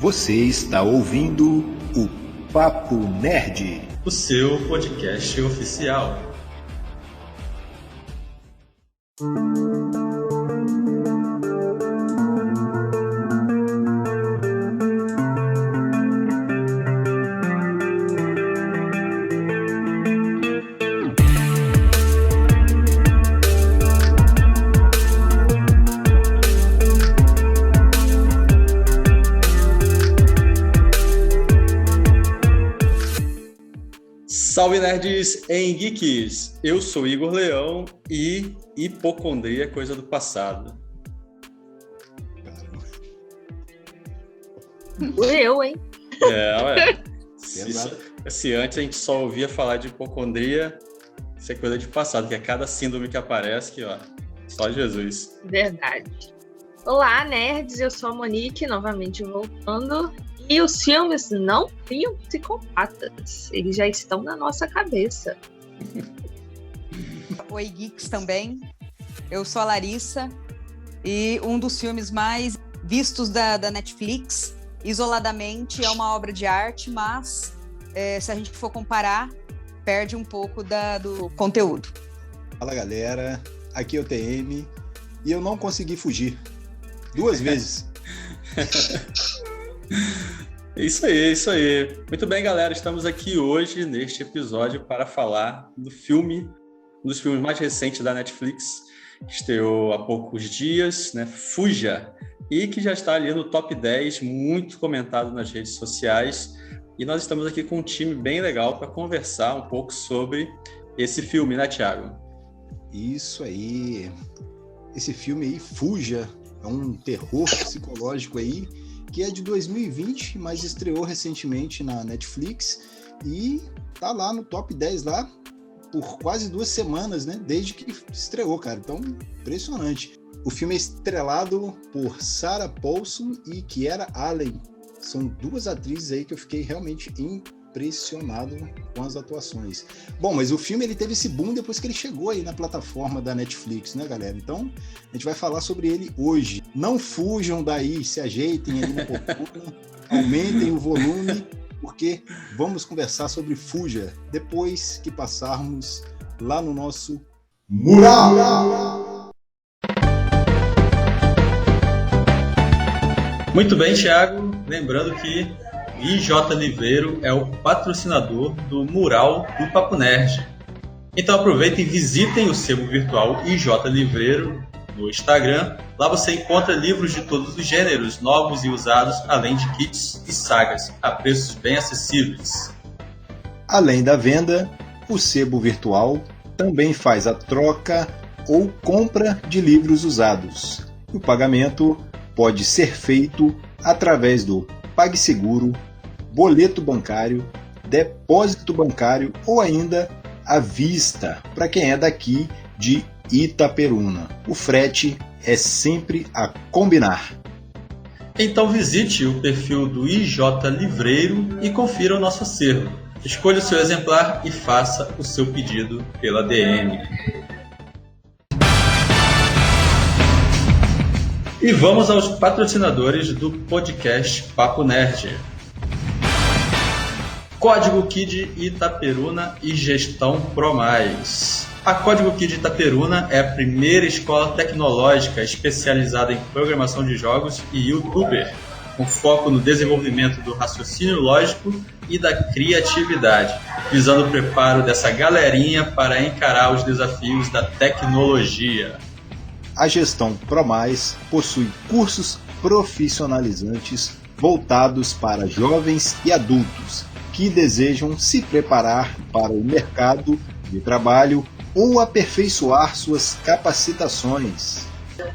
Você está ouvindo o Papo Nerd, o seu podcast oficial. Salve nerds em geeks! Eu sou Igor Leão e hipocondria é coisa do passado. Eu, hein? Ué. Se antes a gente só ouvia falar de hipocondria, isso é coisa de passado, que é cada síndrome que aparece que, ó, só Jesus. Verdade. Olá, nerds, eu sou a Monique, novamente voltando. E os filmes não criam psicopatas, eles já estão na nossa cabeça. Oi, geeks também. Eu sou a Larissa e um dos filmes mais vistos da Netflix, isoladamente, é uma obra de arte, mas se a gente for comparar, perde um pouco do conteúdo. Fala galera, aqui é o TM e eu não consegui fugir 2 vezes. Isso aí. Muito bem, galera. Estamos aqui hoje, neste episódio, para falar do filme, um dos filmes mais recentes da Netflix, que estreou há poucos dias, né? Fuja, e que já está ali no top 10, muito comentado nas redes sociais. E nós estamos aqui com um time bem legal para conversar um pouco sobre esse filme, né, Thiago? Isso aí. Esse filme aí, Fuja, é um terror psicológico aí, que é de 2020, mas estreou recentemente na Netflix e tá lá no top 10 lá por quase 2 semanas, né? Desde que estreou, cara. Então, impressionante. O filme é estrelado por Sarah Paulson e Kiera Allen. São 2 atrizes aí que eu fiquei realmente impressionado com as atuações. Bom, mas o filme ele teve esse boom depois que ele chegou aí na plataforma da Netflix, né, galera? Então, a gente vai falar sobre ele hoje. Não fujam daí, se ajeitem ali no popcorn, aumentem o volume, porque vamos conversar sobre Fuja depois que passarmos lá no nosso Mural! Muito bem, Thiago. Lembrando que IJ Livreiro é o patrocinador do Mural do Papo Nerd. Então aproveitem e visitem o sebo virtual IJ Livreiro no Instagram. Lá você encontra livros de todos os gêneros, novos e usados, além de kits e sagas, a preços bem acessíveis. Além da venda, o sebo virtual também faz a troca ou compra de livros usados. O pagamento pode ser feito através do PagSeguro, boleto bancário, depósito bancário ou ainda à vista, para quem é daqui de Itaperuna. O frete é sempre a combinar. Então visite o perfil do IJ Livreiro e confira o nosso acervo. Escolha o seu exemplar e faça o seu pedido pela DM. E vamos aos patrocinadores do podcast Papo Nerd. Código Kid Itaperuna e Gestão ProMais. A Código Kid Itaperuna é a primeira escola tecnológica especializada em programação de jogos e youtuber, com foco no desenvolvimento do raciocínio lógico e da criatividade, visando o preparo dessa galerinha para encarar os desafios da tecnologia. A Gestão ProMais possui cursos profissionalizantes voltados para jovens e adultos que desejam se preparar para o mercado de trabalho ou aperfeiçoar suas capacitações.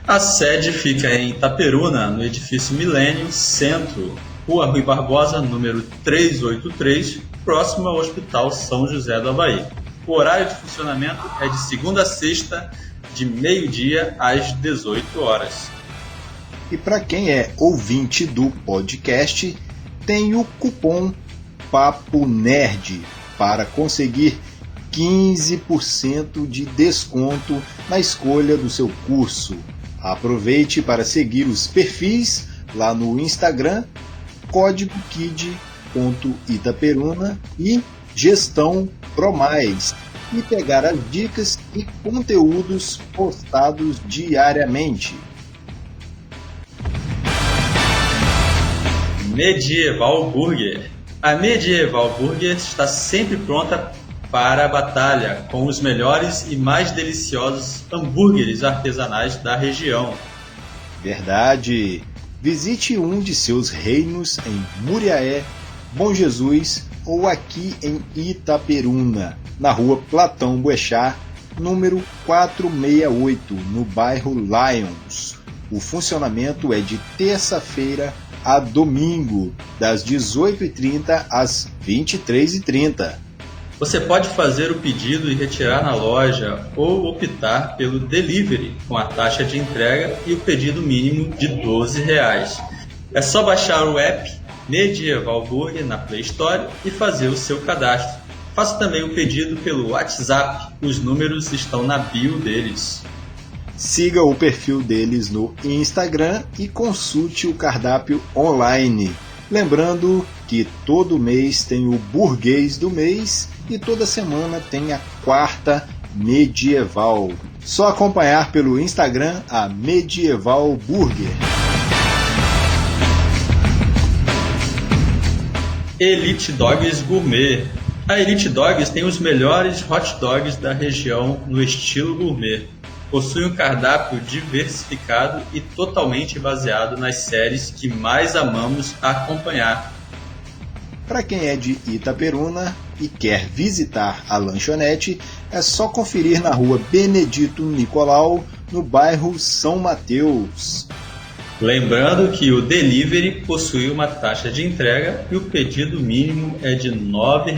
A sede fica em Itaperuna, no edifício Milênio Centro, Rua Rui Barbosa, número 383, próximo ao Hospital São José do Avaí. O horário de funcionamento é de segunda a sexta, de meio-dia às 18 horas. E para quem é ouvinte do podcast, tem o cupom Papo Nerd para conseguir 15% de desconto na escolha do seu curso. Aproveite para seguir os perfis lá no Instagram, Código KID.Itaperuna e Gestão ProMais, e pegar as dicas e conteúdos postados diariamente. Medieval Burger. A Medieval Burger está sempre pronta para a batalha com os melhores e mais deliciosos hambúrgueres artesanais da região. Verdade! Visite um de seus reinos em Muriaé, Bom Jesus ou aqui em Itaperuna, na rua Platão Boechat, número 468, no bairro Lions. O funcionamento é de terça-feira a domingo, das 18h30 às 23h30. Você pode fazer o pedido e retirar na loja ou optar pelo delivery com a taxa de entrega e o pedido mínimo de R$ 12. É só baixar o app Medieval Burger na Play Store e fazer o seu cadastro. Faça também o pedido pelo WhatsApp, os números estão na bio deles. Siga o perfil deles no Instagram e consulte o cardápio online. Lembrando que todo mês tem o burguês do mês e toda semana tem a quarta medieval. Só acompanhar pelo Instagram a Medieval Burger. Elite Dogs Gourmet. A Elite Dogs tem os melhores hot dogs da região no estilo gourmet. Possui um cardápio diversificado e totalmente baseado nas séries que mais amamos acompanhar. Para quem é de Itaperuna e quer visitar a lanchonete, é só conferir na rua Benedito Nicolau, no bairro São Mateus. Lembrando que o delivery possui uma taxa de entrega e o pedido mínimo é de R$ 9,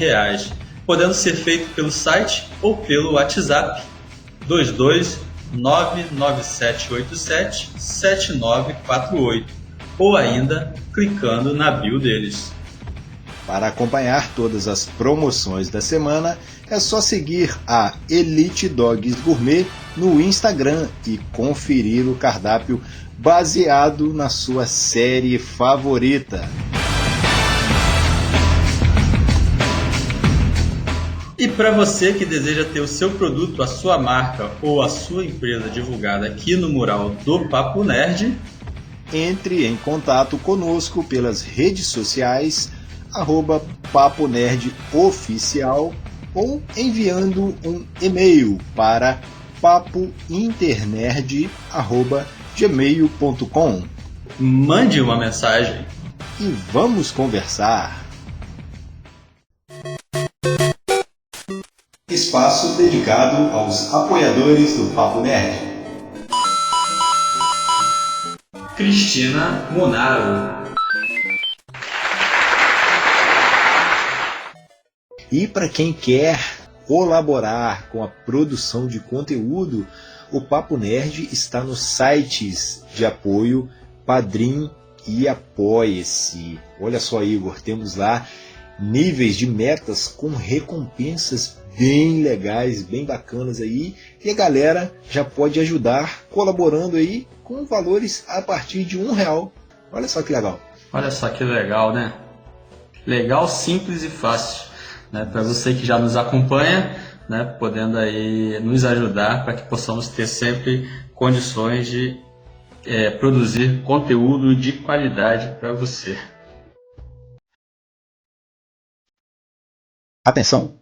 podendo ser feito pelo site ou pelo WhatsApp 22997877948 ou ainda clicando na bio deles. Para acompanhar todas as promoções da semana, é só seguir a Elite Dogs Gourmet no Instagram e conferir o cardápio baseado na sua série favorita. E para você que deseja ter o seu produto, a sua marca ou a sua empresa divulgada aqui no mural do Papo Nerd, entre em contato conosco pelas redes sociais @Papo Nerd Oficial ou enviando um e-mail para papointernerd@gmail.com. Mande uma mensagem e vamos conversar. Espaço dedicado aos apoiadores do Papo Nerd. Cristina Munaro. E para quem quer colaborar com a produção de conteúdo, o Papo Nerd está nos sites de apoio Padrim e Apoie-se. Olha só, Igor, temos lá níveis de metas com recompensas bem legais, bem bacanas aí, e a galera já pode ajudar colaborando aí com valores a partir de R$1. Olha só que legal. Olha só que legal, né? Legal, simples e fácil. Né, para você que já nos acompanha, né, podendo aí nos ajudar para que possamos ter sempre condições de produzir conteúdo de qualidade para você. Atenção!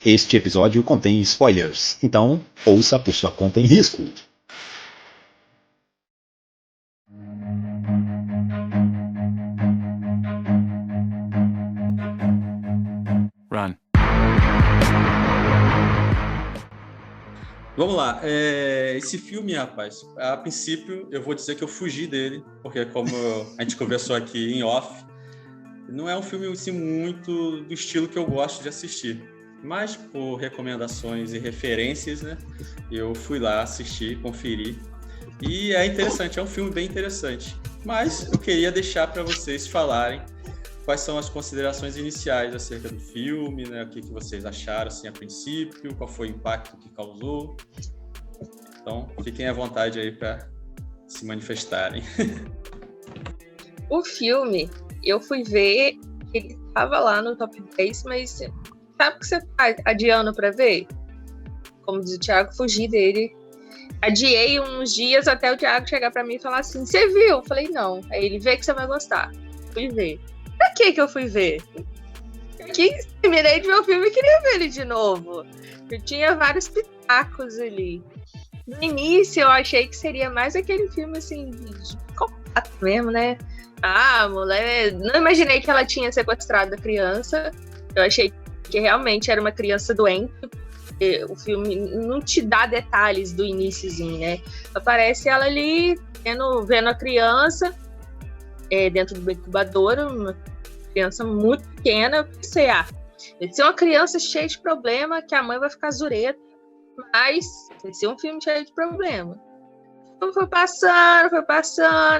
Este episódio contém spoilers, então ouça por sua conta em risco. Run. Vamos lá, esse filme, rapaz, a princípio eu vou dizer que eu fugi dele, porque como a gente conversou aqui em off, não é um filme assim, muito do estilo que eu gosto de assistir, mas por recomendações e referências, né, eu fui lá assistir, conferir, e é interessante, é um filme bem interessante, mas eu queria deixar para vocês falarem quais são as considerações iniciais acerca do filme, né? O que vocês acharam assim, a princípio, qual foi o impacto que causou. Então, fiquem à vontade aí para se manifestarem. O filme, eu fui ver, ele estava lá no top 10, mas sabe o que você tá adiando para ver? Como diz o Thiago, fugi dele. Adiei uns dias até o Thiago chegar para mim e falar assim, você viu? Eu falei, não. Aí ele, vê que você vai gostar. Fui ver. Pra que eu fui ver? Porque terminei de ver o filme e queria ver ele de novo. Eu tinha vários pitacos ali. No início, eu achei que seria mais aquele filme, assim, de contato mesmo, né? Ah, mulher... Não imaginei que ela tinha sequestrado a criança. Eu achei que realmente era uma criança doente. O filme não te dá detalhes do iniciozinho, né? Aparece ela ali, vendo a criança dentro do incubador, uma criança muito pequena. Eu pensei, vai ser uma criança cheia de problema, que a mãe vai ficar zureta, mas vai ser um filme cheio de problema. Então foi passando,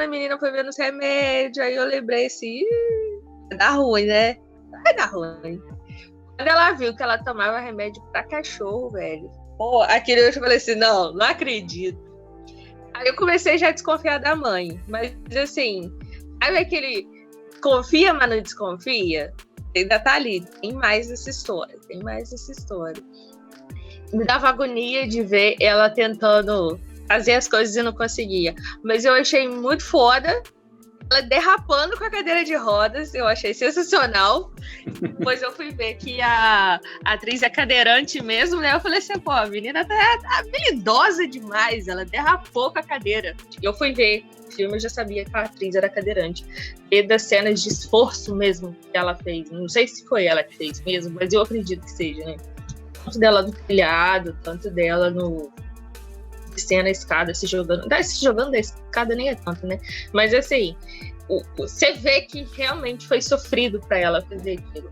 a menina foi vendo os remédios, aí eu lembrei assim, vai dar ruim, né? Vai dar ruim. Quando ela viu que ela tomava remédio pra cachorro, velho, pô, aquele eu falei assim, não acredito. Aí eu comecei já a desconfiar da mãe, mas assim, sabe aquele confia, mas não desconfia? Ainda tá ali, tem mais essa história. Me dava agonia de ver ela tentando fazer as coisas e não conseguia, mas eu achei muito foda ela derrapando com a cadeira de rodas, eu achei sensacional. Depois eu fui ver que a atriz é cadeirante mesmo, né? Eu falei assim, pô, a menina tá habilidosa demais, ela derrapou com a cadeira. Eu fui ver o filme, eu já sabia que a atriz era cadeirante. E das cenas de esforço mesmo que ela fez, não sei se foi ela que fez mesmo, mas eu acredito que seja, né? Tanto dela no telhado, tanto dela no... descendo a escada, se jogando da escada nem é tanto, né? Mas assim, você vê que realmente foi sofrido para ela fazer aquilo.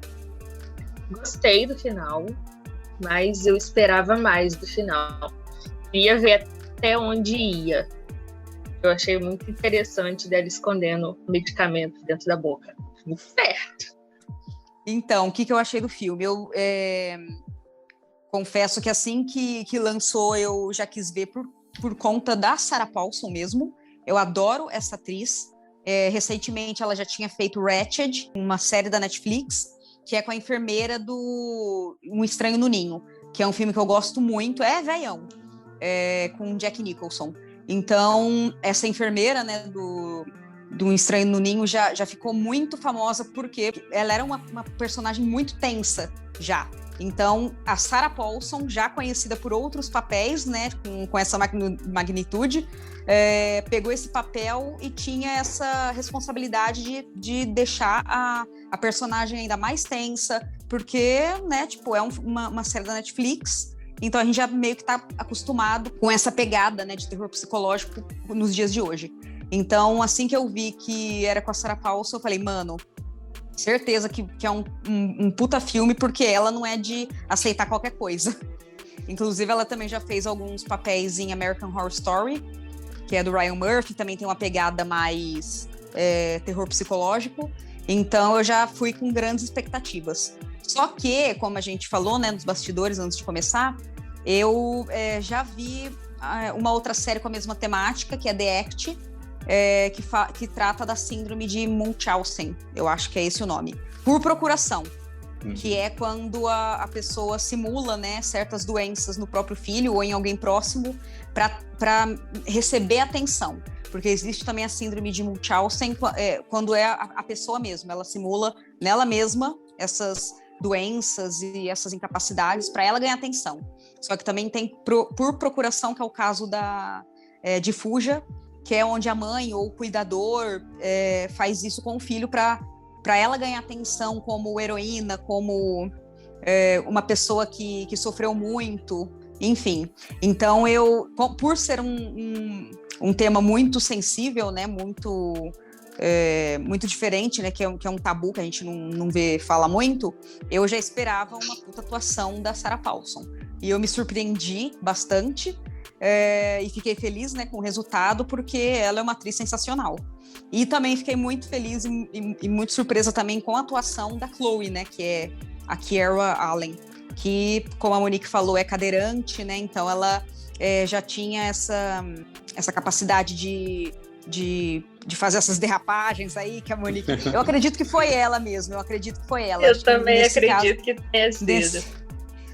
Gostei do final, mas eu esperava mais do final. Ia ver até onde ia. Eu achei muito interessante dela escondendo o medicamento dentro da boca. Muito certo. Então, o que eu achei do filme? Eu confesso que assim que lançou, eu já quis ver por conta da Sarah Paulson mesmo. Eu adoro essa atriz. Recentemente ela já tinha feito Ratched, uma série da Netflix, que é com a enfermeira do Um Estranho no Ninho, que é um filme que eu gosto muito, velhão, com Jack Nicholson. Então, essa enfermeira, né, do Um Estranho no Ninho já ficou muito famosa porque ela era uma personagem muito tensa já. Então, a Sarah Paulson, já conhecida por outros papéis, né, com essa magnitude, pegou esse papel e tinha essa responsabilidade de deixar a personagem ainda mais tensa, porque, né, tipo, é uma série da Netflix, então a gente já meio que tá acostumado com essa pegada, né, de terror psicológico nos dias de hoje. Então, assim que eu vi que era com a Sarah Paulson, eu falei, mano, certeza que é um puta filme, porque ela não é de aceitar qualquer coisa. Inclusive, ela também já fez alguns papéis em American Horror Story, que é do Ryan Murphy, também tem uma pegada mais terror psicológico. Então, eu já fui com grandes expectativas. Só que, como a gente falou, né, nos bastidores, antes de começar, eu já vi uma outra série com a mesma temática, que é The Act, que trata da síndrome de Munchausen, eu acho que é esse o nome, por procuração, que é quando a pessoa simula, né, certas doenças no próprio filho ou em alguém próximo para receber atenção, porque existe também a síndrome de Munchausen quando é a pessoa mesma, ela simula nela mesma essas doenças e essas incapacidades para ela ganhar atenção. Só que também tem por procuração, que é o caso de Fuja, que é onde a mãe ou o cuidador faz isso com o filho para ela ganhar atenção como heroína, como uma pessoa que sofreu muito, enfim. Então, por ser um tema muito sensível, né, muito diferente, né, que é um tabu que a gente não vê falar muito, eu já esperava uma puta atuação da Sarah Paulson. E eu me surpreendi bastante, e fiquei feliz, né, com o resultado, porque ela é uma atriz sensacional. E também fiquei muito feliz e muito surpresa também com a atuação da Chloe, né, que é a Kiera Allen, que, como a Monique falou, é cadeirante, né, então ela já tinha essa capacidade de de fazer essas derrapagens aí que a Monique... Eu acredito que foi ela mesmo, eu acredito que foi ela. Eu também acredito que tenha sido.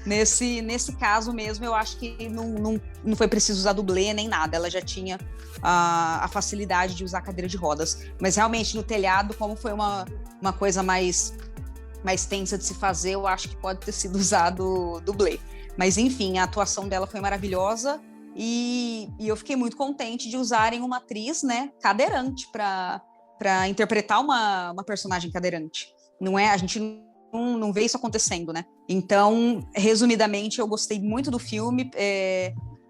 Nesse caso mesmo, eu acho que não foi preciso usar dublê nem nada, ela já tinha a facilidade de usar cadeira de rodas. Mas realmente no telhado, como foi uma coisa mais tensa de se fazer, eu acho que pode ter sido usado dublê. Mas enfim, a atuação dela foi maravilhosa e eu fiquei muito contente de usarem uma atriz, né, cadeirante para interpretar uma personagem cadeirante. Não é, a gente não vê isso acontecendo, né? Então, resumidamente, eu gostei muito do filme,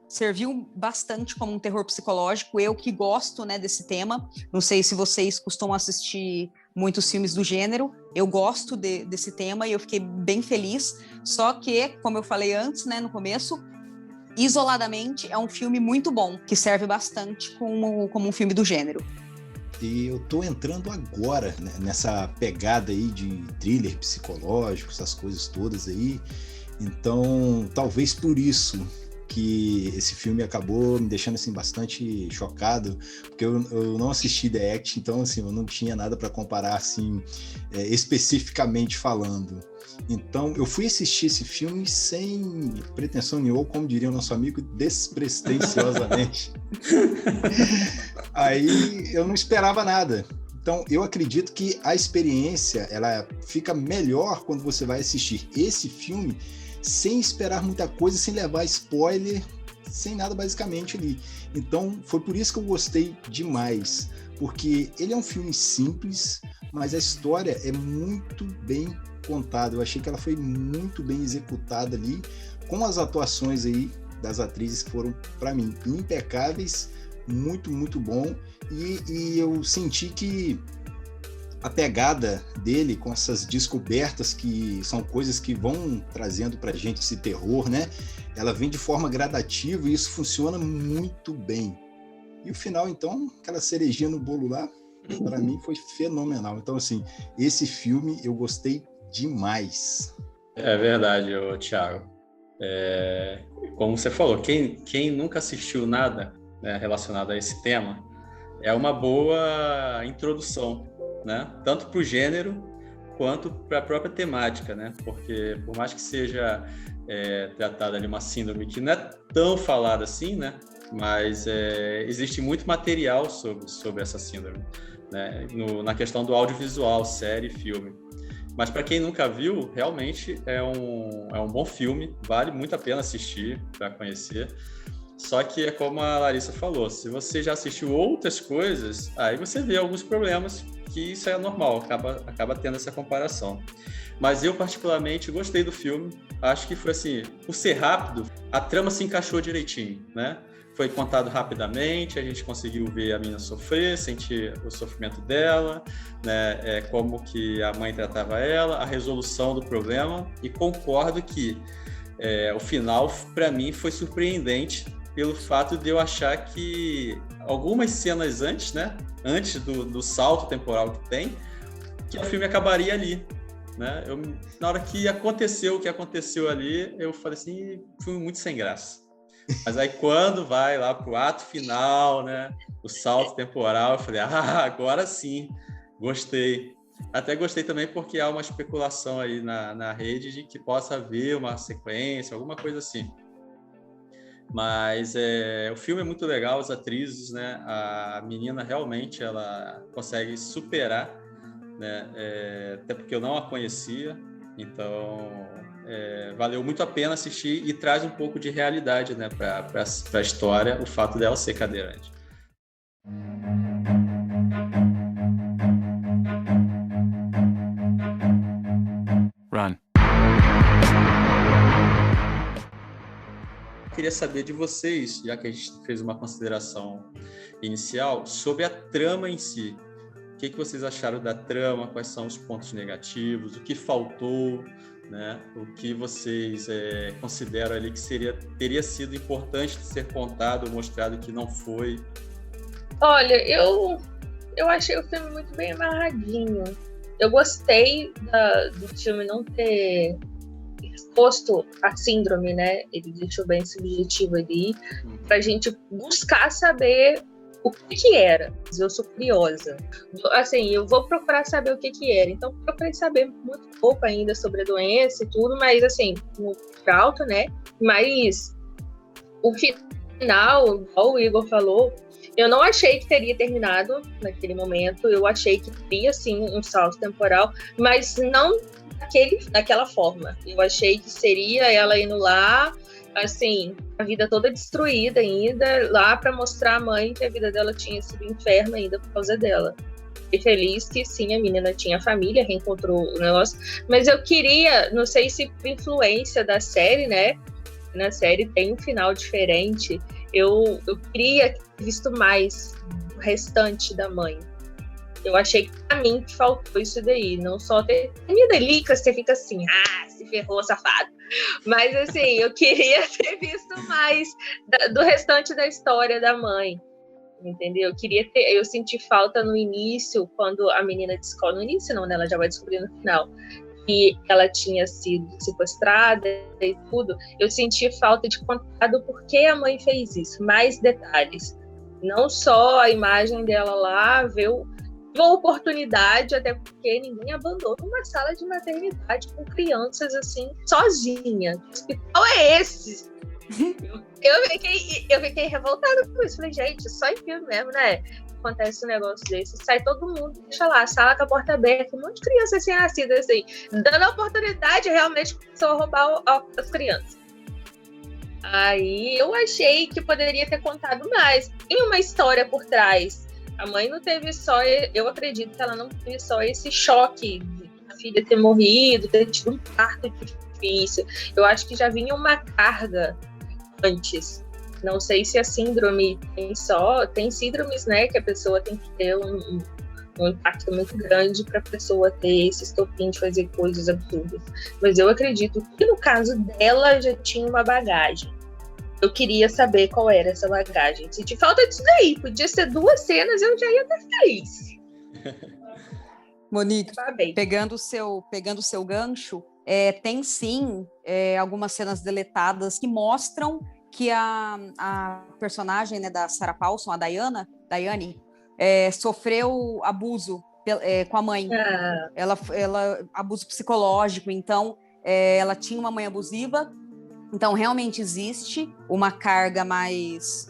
serviu bastante como um terror psicológico, eu que gosto, né, desse tema. Não sei se vocês costumam assistir muitos filmes do gênero, eu gosto desse tema e eu fiquei bem feliz, só que, como eu falei antes, né, no começo, isoladamente é um filme muito bom, que serve bastante como um filme do gênero. E eu tô entrando agora, né, nessa pegada aí de thriller psicológico, essas coisas todas aí. Então, talvez por isso que esse filme acabou me deixando assim bastante chocado, porque eu não assisti The Act, então assim, eu não tinha nada para comparar assim, especificamente falando. Então, eu fui assistir esse filme sem pretensão nenhuma, como diria o nosso amigo, despretensiosamente. Aí eu não esperava nada. Então, eu acredito que a experiência ela fica melhor quando você vai assistir esse filme sem esperar muita coisa, sem levar spoiler, sem nada basicamente ali. Então, foi por isso que eu gostei demais, porque ele é um filme simples, mas a história é muito bem contada. Eu achei que ela foi muito bem executada ali, com as atuações aí das atrizes que foram, para mim, impecáveis, muito, muito bom. E eu senti que a pegada dele com essas descobertas que são coisas que vão trazendo pra gente esse terror, né? Ela vem de forma gradativa e isso funciona muito bem. E o final, então, aquela cerejinha no bolo lá, para mim foi fenomenal. Então, assim, esse filme eu gostei demais. É verdade, Thiago. Como você falou, quem nunca assistiu nada, né, relacionado a esse tema, é uma boa introdução, né? Tanto para o gênero quanto para a própria temática, né? Porque por mais que seja tratada de uma síndrome que não é tão falada assim, né? Mas existe muito material sobre essa síndrome, né? Na questão do audiovisual, série, filme. Mas para quem nunca viu, realmente é um bom filme, vale muito a pena assistir para conhecer. Só que é como a Larissa falou, se você já assistiu outras coisas, aí você vê alguns problemas, que isso é normal, acaba tendo essa comparação. Mas eu particularmente gostei do filme, acho que foi assim, por ser rápido, a trama se encaixou direitinho, né? Foi contado rapidamente, a gente conseguiu ver a menina sofrer, sentir o sofrimento dela, né? Como que a mãe tratava ela, a resolução do problema, e concordo que o final, para mim, foi surpreendente pelo fato de eu achar que algumas cenas antes, né? Antes do salto temporal que tem, que o filme acabaria ali, né? Na hora que aconteceu o que aconteceu ali, eu falei assim, filme muito sem graça. Mas aí quando vai lá pro ato final, né, o salto temporal, eu falei, agora sim, gostei. Até gostei também porque há uma especulação aí na rede de que possa haver uma sequência, alguma coisa assim. Mas o filme é muito legal, as atrizes, né, a menina realmente ela consegue superar, né, até porque eu não a conhecia, então valeu muito a pena assistir e traz um pouco de realidade, né, para a história, o fato dela ser cadeirante. Run. Queria saber de vocês, já que a gente fez uma consideração inicial, sobre a trama em si. O que vocês acharam da trama? Quais são os pontos negativos? O que faltou? Né? O que vocês consideram ali que teria sido importante de ser contado ou mostrado que não foi? Olha, eu achei o filme muito bem amarradinho. Eu gostei do filme não ter exposto a síndrome, né? Ele deixou bem subjetivo ali, pra gente buscar saber o que era. Eu sou curiosa. Assim, eu vou procurar saber o que era. Então, procurei saber muito pouco ainda sobre a doença e tudo, mas, assim, no alto, né? Mas o final, igual o Igor falou, eu não achei que teria terminado naquele momento. Eu achei que teria, sim, um salto temporal, mas não daquela forma. Eu achei que seria ela indo lá, assim, a vida toda destruída ainda, lá para mostrar à mãe que a vida dela tinha sido inferno ainda por causa dela. Fiquei feliz que sim, a menina tinha família, reencontrou o negócio, mas eu queria, não sei se por influência da série, né? Na série tem um final diferente. Eu queria ter visto mais o restante da mãe. Eu achei que pra mim faltou isso daí, não só ter comida ali, que você fica assim, se ferrou, safado. Mas assim, eu queria ter visto mais do restante da história da mãe, entendeu? Eu senti falta no início, quando a menina descobre, no início não, né? Ela já vai descobrir no final, que ela tinha sido sequestrada e tudo. Eu senti falta de contar do porquê a mãe fez isso, mais detalhes. Não só a imagem dela lá, ver uma oportunidade, até porque ninguém abandona uma sala de maternidade com crianças assim, sozinha. Que hospital é esse? Eu fiquei revoltada com isso. Falei, gente, só em filme mesmo, né? Acontece um negócio desse. Sai todo mundo, deixa lá, a sala com a porta aberta, um monte de crianças assim, nascidas assim, dando a oportunidade, realmente começou a roubar as crianças. Aí eu achei que poderia ter contado mais. Tem uma história por trás. A mãe não teve só, eu acredito que ela não teve só esse choque de a filha ter morrido, ter tido um parto difícil. Eu acho que já vinha uma carga antes. Não sei se a síndrome tem síndromes, né, que a pessoa tem que ter um impacto muito grande para a pessoa ter esse estopim de fazer coisas absurdas. Mas eu acredito que no caso dela já tinha uma bagagem. Eu queria saber qual era essa bagagem. Senti falta disso daí. Podia ser 2 cenas, eu já ia estar feliz. Monique, pegando o seu gancho, tem sim algumas cenas deletadas que mostram que a personagem, né, da Sarah Paulson, a Daiane, sofreu abuso com a mãe. Ela abuso psicológico, então ela tinha uma mãe abusiva. Então, realmente existe uma carga mais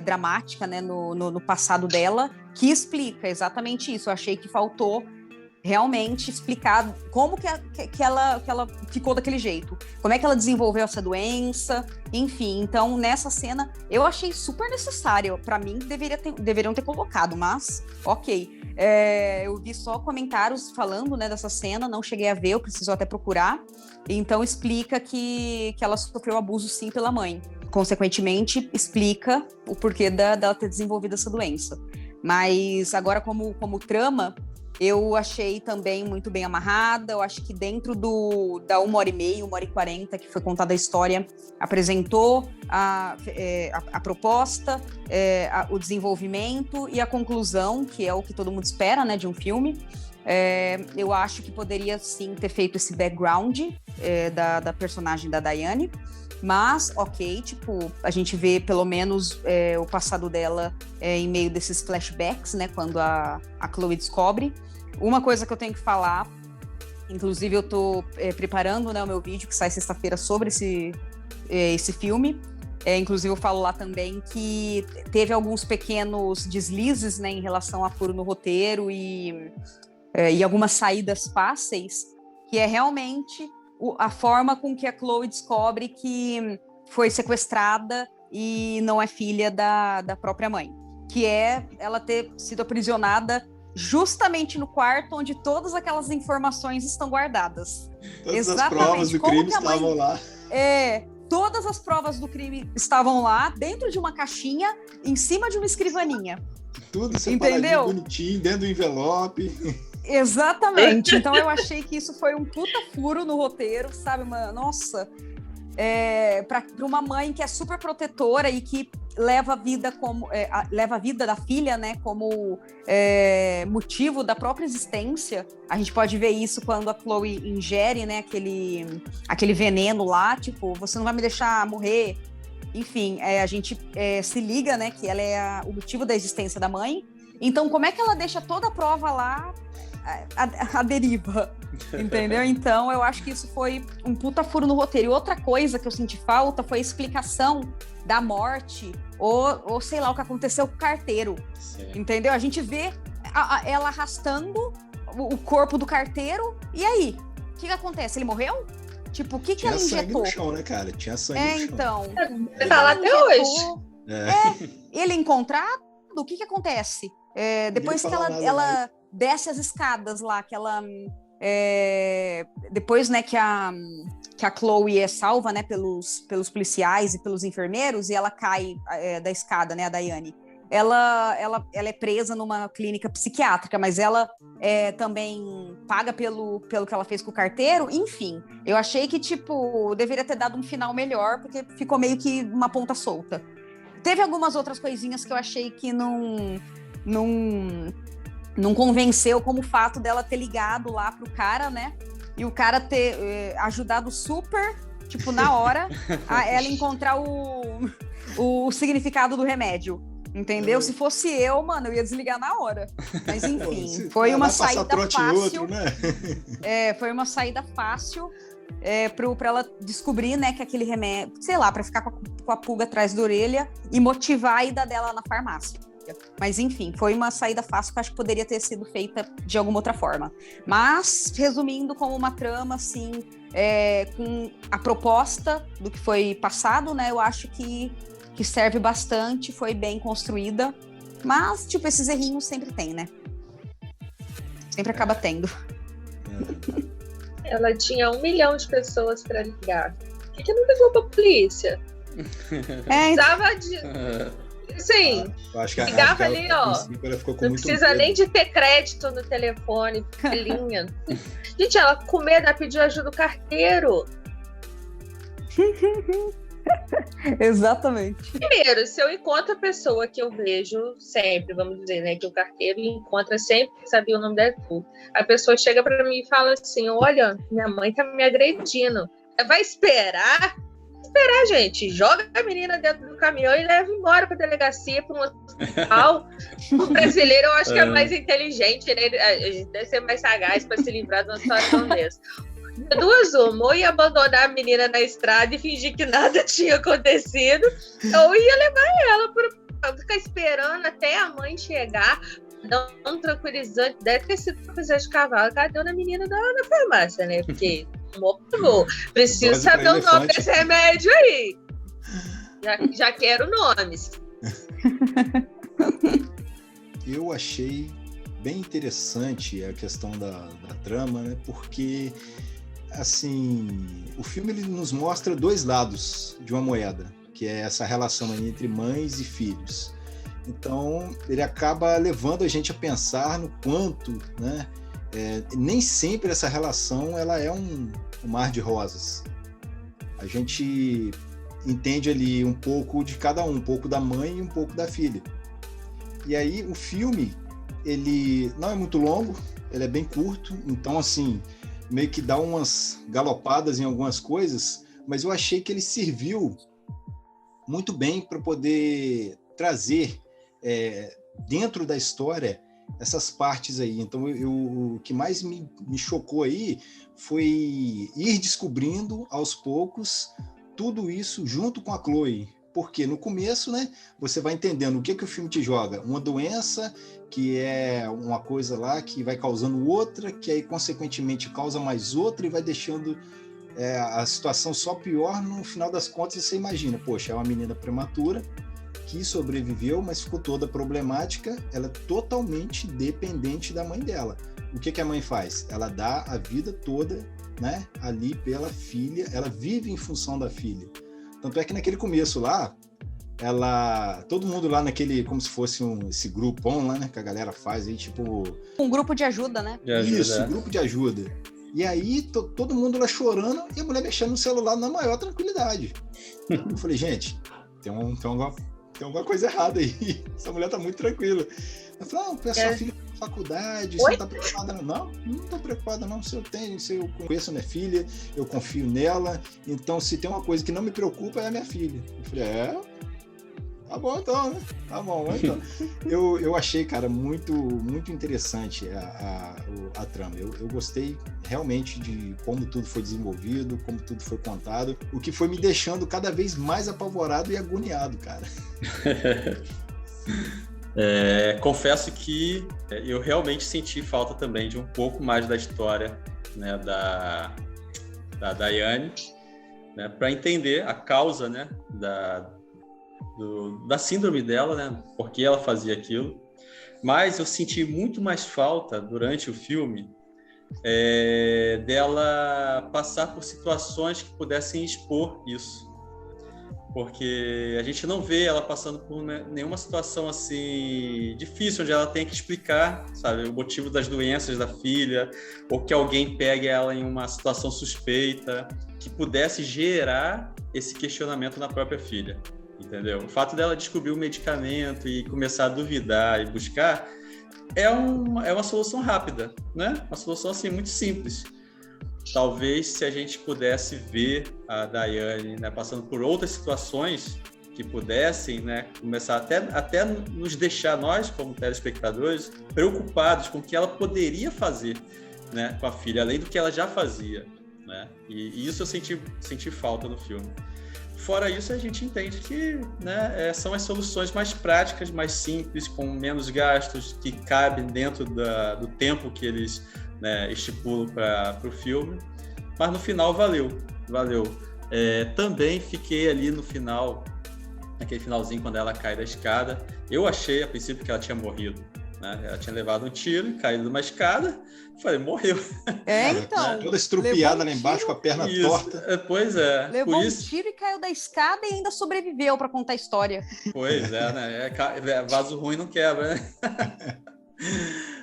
dramática, né, no passado dela, que explica exatamente isso. Eu achei que faltou realmente explicar como que ela ficou daquele jeito, como é que ela desenvolveu essa doença, enfim. Então, nessa cena, eu achei super necessário. Para mim, deveriam ter colocado, mas ok. Eu vi só comentários falando, né, dessa cena, não cheguei a ver, eu preciso até procurar. Então, explica que ela sofreu abuso, sim, pela mãe. Consequentemente, explica o porquê dela ter desenvolvido essa doença. Mas, agora, como trama, eu achei também muito bem amarrada. Eu acho que dentro da 1h30, 1h40 que foi contada a história, apresentou a proposta, o desenvolvimento e a conclusão, que é o que todo mundo espera, né, de um filme. Eu acho que poderia sim ter feito esse background da personagem da Daiane, mas ok, tipo, a gente vê pelo menos o passado dela em meio desses flashbacks, né, quando a Chloe descobre. Uma coisa que eu tenho que falar, inclusive eu tô preparando, né, o meu vídeo que sai sexta-feira sobre esse filme. Inclusive eu falo lá também que teve alguns pequenos deslizes, né, em relação a furo no roteiro e algumas saídas fáceis, que é realmente a forma com que a Chloe descobre que foi sequestrada e não é filha da própria mãe, que é ela ter sido aprisionada justamente no quarto onde todas aquelas informações estão guardadas. Todas as provas do crime estavam lá. Todas as provas do crime estavam lá, dentro de uma caixinha, em cima de uma escrivaninha. Tudo separadinho, bonitinho, dentro do envelope. Exatamente. Então eu achei que isso foi um puta furo no roteiro, sabe? Nossa, para uma mãe que é super protetora e que leva a vida da filha, né, como motivo da própria existência. A gente pode ver isso quando a Chloe ingere, né, aquele veneno lá, tipo, você não vai me deixar morrer. enfim, a gente se liga, né, que ela é o motivo da existência da mãe. Então, como é que ela deixa toda a prova lá à deriva? Entendeu? Então, eu acho que isso foi um puta furo no roteiro. E outra coisa que eu senti falta foi a explicação da morte ou sei lá, o que aconteceu com o carteiro. Sim. Entendeu? A gente vê ela arrastando o corpo do carteiro. E aí? O que acontece? Ele morreu? Tipo, o que ela injetou? Tinha sangue no chão, né, cara? Tinha sangue no chão. Então. Tá lá até hoje. Ele encontrado? O que acontece? Depois que ela desce as escadas lá, que ela... depois, né, que a Chloe é salva, né, pelos policiais e pelos enfermeiros, e ela cai da escada, né, a Daiane. Ela é presa numa clínica psiquiátrica, mas ela também paga pelo que ela fez com o carteiro. Enfim, eu achei que, tipo, deveria ter dado um final melhor, porque ficou meio que uma ponta solta. Teve algumas outras coisinhas que eu achei que não convenceu, como o fato dela ter ligado lá pro cara, né? E o cara ter ajudado super, tipo, na hora, a ela encontrar o significado do remédio. Entendeu? Se fosse eu, mano, eu ia desligar na hora. Mas enfim, foi uma saída fácil. Outro, né? Foi uma saída fácil pra ela descobrir, né, que aquele remédio, sei lá, pra ficar com a pulga atrás da orelha e motivar a ida dela na farmácia. Mas enfim, foi uma saída fácil que eu acho que poderia ter sido feita de alguma outra forma. Mas, resumindo, como uma trama, assim, com a proposta do que foi passado, né, eu acho que serve bastante, foi bem construída. Mas, tipo, esses errinhos sempre tem, né? Sempre acaba tendo. Ela tinha 1 milhão de pessoas para ligar. Por que não ligou pra polícia? Precisava de... Sim, ligava ali, ó. Não precisa nem de ter crédito no telefone, linha. Gente, ela com medo, ela pediu ajuda do carteiro. Exatamente. Primeiro, se eu encontro a pessoa que eu vejo sempre, vamos dizer, né, que o carteiro encontra sempre, sabia o nome dela tudo. A pessoa chega pra mim e fala assim: olha, minha mãe tá me agredindo. Vai esperar, gente. Joga a menina dentro do caminhão e leva embora pra delegacia, pra um hospital. O brasileiro, eu acho que é mais inteligente, né? A gente deve ser mais sagaz pra se livrar de uma situação dessa. Duas uma, ou ia abandonar a menina na estrada e fingir que nada tinha acontecido, ou ia levar ela para ficar esperando até a mãe chegar, dar um tranquilizante. Deve ter sido coisa de cavalo, cadê a menina na farmácia, né? Porque preciso saber o nome desse remédio aí. Já quero nomes. Eu achei bem interessante a questão da trama, né? Porque assim, o filme ele nos mostra 2 lados de uma moeda, que é essa relação entre mães e filhos. Então, ele acaba levando a gente a pensar no quanto, né? Nem sempre essa relação ela é um mar de rosas. A gente entende ali um pouco de cada um pouco da mãe e um pouco da filha. E aí, o filme, ele não é muito longo, ele é bem curto, então, assim, meio que dá umas galopadas em algumas coisas, mas eu achei que ele serviu muito bem para poder trazer dentro da história essas partes aí. Então, o que mais me chocou aí foi ir descobrindo aos poucos tudo isso junto com a Chloe. Porque no começo, né, você vai entendendo o que o filme te joga. Uma doença que é uma coisa lá que vai causando outra, que aí, consequentemente, causa mais outra e vai deixando a situação só pior. No final das contas, você imagina, poxa, é uma menina prematura que sobreviveu, mas ficou toda problemática, ela é totalmente dependente da mãe dela. O que a mãe faz? Ela dá a vida toda, né, ali pela filha, ela vive em função da filha. Tanto é que naquele começo lá, todo mundo lá naquele, como se fosse esse grupão lá, né, que a galera faz aí, tipo... Um grupo de ajuda, né? Isso, grupo de ajuda. E aí, todo mundo lá chorando e a mulher mexendo no celular na maior tranquilidade. Eu falei, gente, tem tem alguma coisa errada aí. Essa mulher tá muito tranquila. Eu falei, não, porque a sua filha tá na faculdade, você não tá preocupada não? Não tô preocupada não, se eu conheço a minha filha, eu confio nela, então se tem uma coisa que não me preocupa é a minha filha. Eu falei, tá bom então, né? Tá bom, então. Eu achei, cara, muito, muito interessante a trama. Eu gostei realmente de como tudo foi desenvolvido, como tudo foi contado, o que foi me deixando cada vez mais apavorado e agoniado, cara. Confesso que eu realmente senti falta também de um pouco mais da história, né, da Daiane, né, para entender a causa, né, da síndrome dela, né, por que ela fazia aquilo. Mas eu senti muito mais falta durante o filme dela passar por situações que pudessem expor isso. Porque a gente não vê ela passando por nenhuma situação assim difícil, onde ela tem que explicar, sabe, o motivo das doenças da filha, ou que alguém pegue ela em uma situação suspeita, que pudesse gerar esse questionamento na própria filha, entendeu? O fato dela descobrir o medicamento e começar a duvidar e buscar é uma solução rápida, né? Uma solução assim muito simples. Talvez se a gente pudesse ver a Daiane, né, passando por outras situações que pudessem, né, começar até nos deixar nós, como telespectadores, preocupados com o que ela poderia fazer, né, com a filha, além do que ela já fazia, né? E isso eu senti falta no filme. Fora isso, a gente entende que, né, são as soluções mais práticas, mais simples, com menos gastos, que cabem dentro do tempo que eles, né, estipulam para o filme. Mas no final valeu. Também fiquei ali no final, naquele finalzinho, quando ela cai da escada. Eu achei a princípio que ela tinha morrido, né? Ela tinha levado um tiro, caído numa escada. Falei, morreu. Então. Toda estrupiada lá embaixo, com a perna torta. Pois é. Levou um tiro e caiu da escada e ainda sobreviveu para contar a história. Pois é, né? Vaso ruim não quebra, né?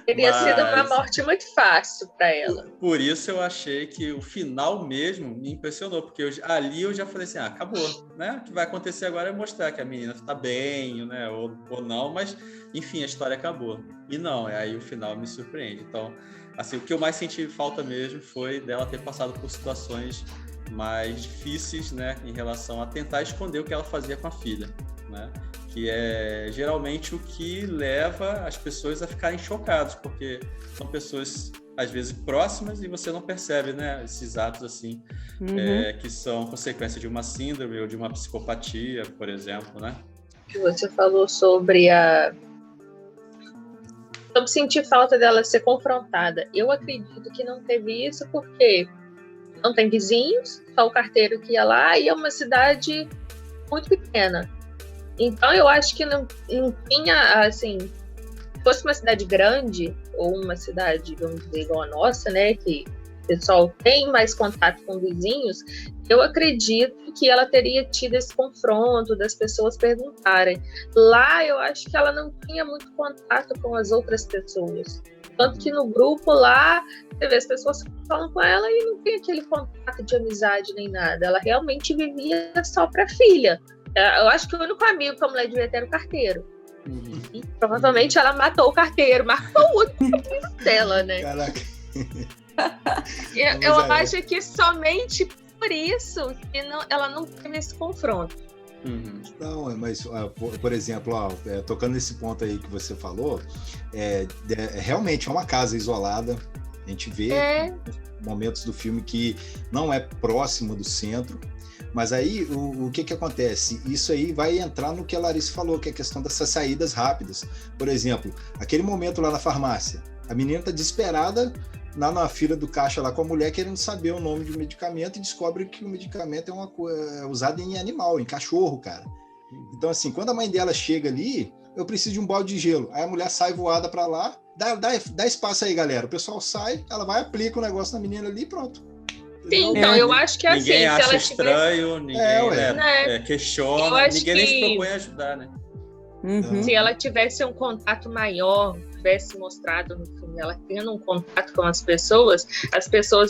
Teria sido uma morte muito fácil para ela. Por isso eu achei que o final mesmo me impressionou, porque ali eu já falei assim, acabou, né? O que vai acontecer agora é mostrar que a menina está bem, né? Ou não, mas enfim, a história acabou. E não, aí o final me surpreende. Então, assim, o que eu mais senti falta mesmo foi dela ter passado por situações mais difíceis, né? Em relação a tentar esconder o que ela fazia com a filha, né? Que é geralmente o que leva as pessoas a ficarem chocadas, porque são pessoas, às vezes, próximas e você não percebe, né, esses atos assim, que são consequência de uma síndrome ou de uma psicopatia, por exemplo, né? Você falou sobre sentir falta dela ser confrontada. Eu acredito que não teve isso porque não tem vizinhos, só o carteiro que ia lá, e é uma cidade muito pequena. Então, eu acho que não tinha, assim, se fosse uma cidade grande, ou uma cidade, vamos dizer, igual a nossa, né, que o pessoal tem mais contato com vizinhos, eu acredito que ela teria tido esse confronto das pessoas perguntarem. Lá, eu acho que ela não tinha muito contato com as outras pessoas. Tanto que no grupo lá, você vê as pessoas falando com ela e não tem aquele contato de amizade nem nada. Ela realmente vivia só para a filha. Eu acho que o único amigo que a mulher devia ter era o carteiro. E provavelmente ela matou o carteiro, marcou o único amigo dela, né? Caraca. Eu acho que somente por isso que ela não teve esse confronto. Não, mas, por exemplo, tocando nesse ponto aí que você falou, realmente é uma casa isolada. A gente vê momentos do filme que não é próximo do centro. Mas aí, o que acontece? Isso aí vai entrar no que a Larissa falou, que é a questão dessas saídas rápidas. Por exemplo, aquele momento lá na farmácia, a menina tá desesperada lá na fila do caixa lá com a mulher querendo saber o nome do medicamento e descobre que o medicamento é usado em animal, em cachorro, cara. Então, assim, quando a mãe dela chega ali, eu preciso de um balde de gelo. Aí a mulher sai voada para lá, dá espaço aí, galera. O pessoal sai, ela vai, aplica o negócio na menina ali e pronto. Sim, então eu acho que é assim. Ninguém acha ela estranho, ninguém questiona, ninguém nem se propõe a ajudar, né? Se ela tivesse um contato maior, tivesse mostrado no filme ela tendo um contato com as pessoas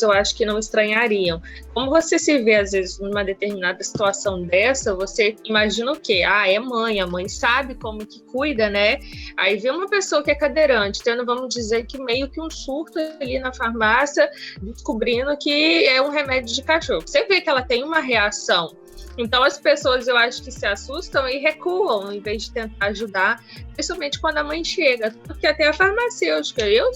eu acho que não estranhariam. Como você se vê, às vezes, numa determinada situação dessa, você imagina o quê? É mãe, a mãe sabe como que cuida, né? Aí vê uma pessoa que é cadeirante, tendo, vamos dizer, que meio que um surto ali na farmácia, descobrindo que é um remédio de cachorro. Você vê que ela tem uma reação. Então, as pessoas, eu acho que se assustam e recuam, em vez de tentar ajudar, principalmente quando a mãe chega. Porque até a farmacêutica, eu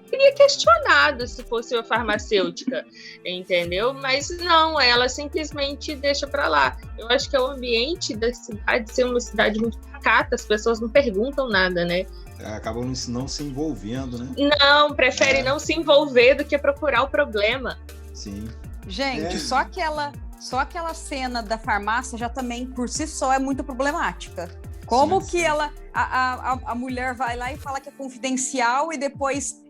teria questionado se fosse uma farmacêutica, entendeu? Mas não, ela simplesmente deixa para lá. Eu acho que é o ambiente da cidade ser uma cidade muito pacata, as pessoas não perguntam nada, né? Acabam não se envolvendo, né? Não, prefere não se envolver do que procurar o problema. Sim. Gente, só aquela cena da farmácia já também, por si só, é muito problemática. Como sim. Que a mulher vai lá e fala que é confidencial e depois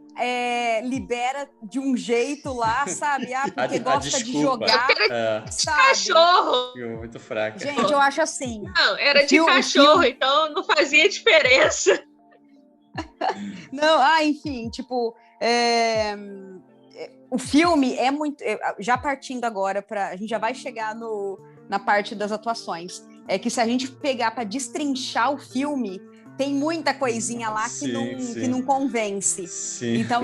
libera de um jeito lá, sabe? Porque gosta de jogar. De cachorro! Muito fraco. Gente, eu acho assim. Não, era de cachorro, então não fazia diferença. Não, enfim, tipo... O filme é muito... Já partindo agora a gente já vai chegar na parte das atuações. É que se a gente pegar para destrinchar o filme, tem muita coisinha lá que não convence. Sim. Então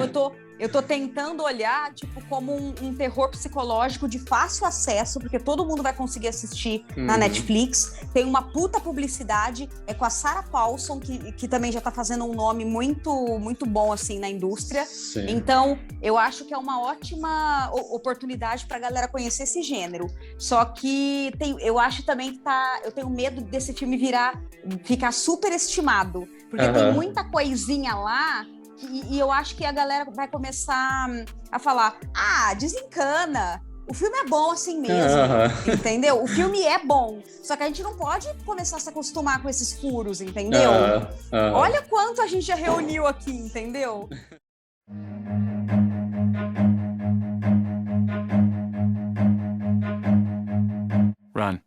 eu tô tentando olhar tipo como um terror psicológico de fácil acesso, porque todo mundo vai conseguir assistir na Netflix. Tem uma puta publicidade, é com a Sarah Paulson, que também já tá fazendo um nome muito, muito bom assim na indústria. Sim. Então, eu acho que é uma ótima oportunidade pra galera conhecer esse gênero. Só que eu acho também que eu tenho medo desse filme ficar superestimado, porque tem muita coisinha lá. E eu acho que a galera vai começar a falar, desencana, o filme é bom assim mesmo, entendeu? O filme é bom, só que a gente não pode começar a se acostumar com esses furos, entendeu? Olha quanto a gente já reuniu aqui, entendeu? Run.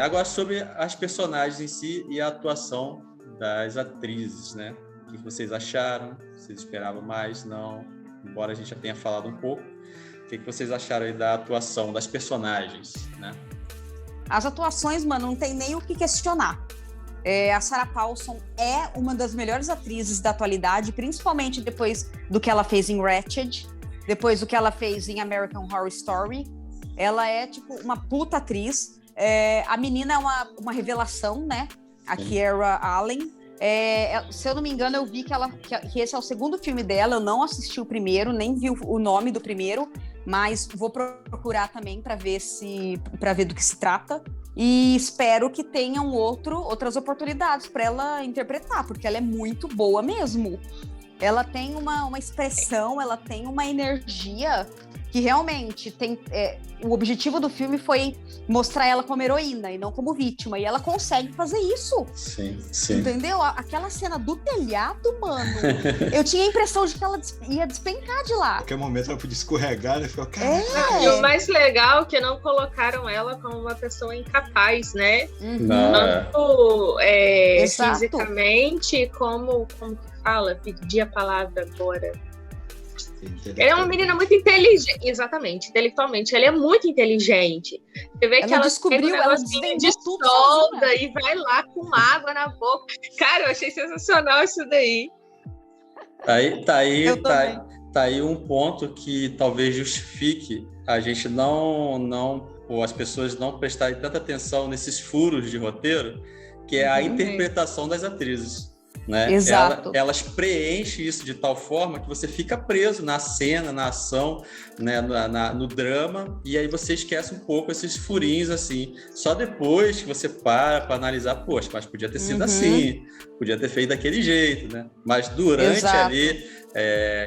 Agora, sobre as personagens em si e a atuação das atrizes, né? O que vocês acharam? Vocês esperavam mais? Não? Embora a gente já tenha falado um pouco. O que vocês acharam aí da atuação das personagens, né? As atuações, mano, não tem nem o que questionar. A Sarah Paulson é uma das melhores atrizes da atualidade, principalmente depois do que ela fez em Ratched, depois do que ela fez em American Horror Story. Ela é, tipo, uma puta atriz. A menina é uma revelação, né? A Kiera Allen. Se eu não me engano, eu vi que esse é o segundo filme dela. Eu não assisti o primeiro, nem vi o nome do primeiro, mas vou procurar também para ver do que se trata. E espero que tenham outras oportunidades para ela interpretar, porque ela é muito boa mesmo. Ela tem uma expressão, ela tem uma energia que realmente tem... o objetivo do filme foi mostrar ela como heroína e não como vítima. E ela consegue fazer isso. Sim. Entendeu? Aquela cena do telhado, mano, eu tinha a impressão de que ela ia despencar de lá. A qualquer momento ela podia escorregar, né? Ficou, E o mais legal é que não colocaram ela como uma pessoa incapaz, né? Tanto fisicamente como que fala? Perdi a palavra agora. Ela é uma menina muito inteligente, exatamente, intelectualmente, ela é muito inteligente. Você vê que ela descobriu, ela de tudo solda sozinha. E vai lá com água na boca. Cara, eu achei sensacional isso daí. Tá aí um ponto que talvez justifique a gente ou as pessoas não prestarem tanta atenção nesses furos de roteiro, que é a interpretação das atrizes. Né? Exato. Elas preenchem isso de tal forma que você fica preso na cena, na ação, né? no drama, e aí você esquece um pouco esses furinhos assim. Só depois que você para analisar, poxa, mas podia ter sido assim, podia ter feito daquele jeito, né? Mas durante ali,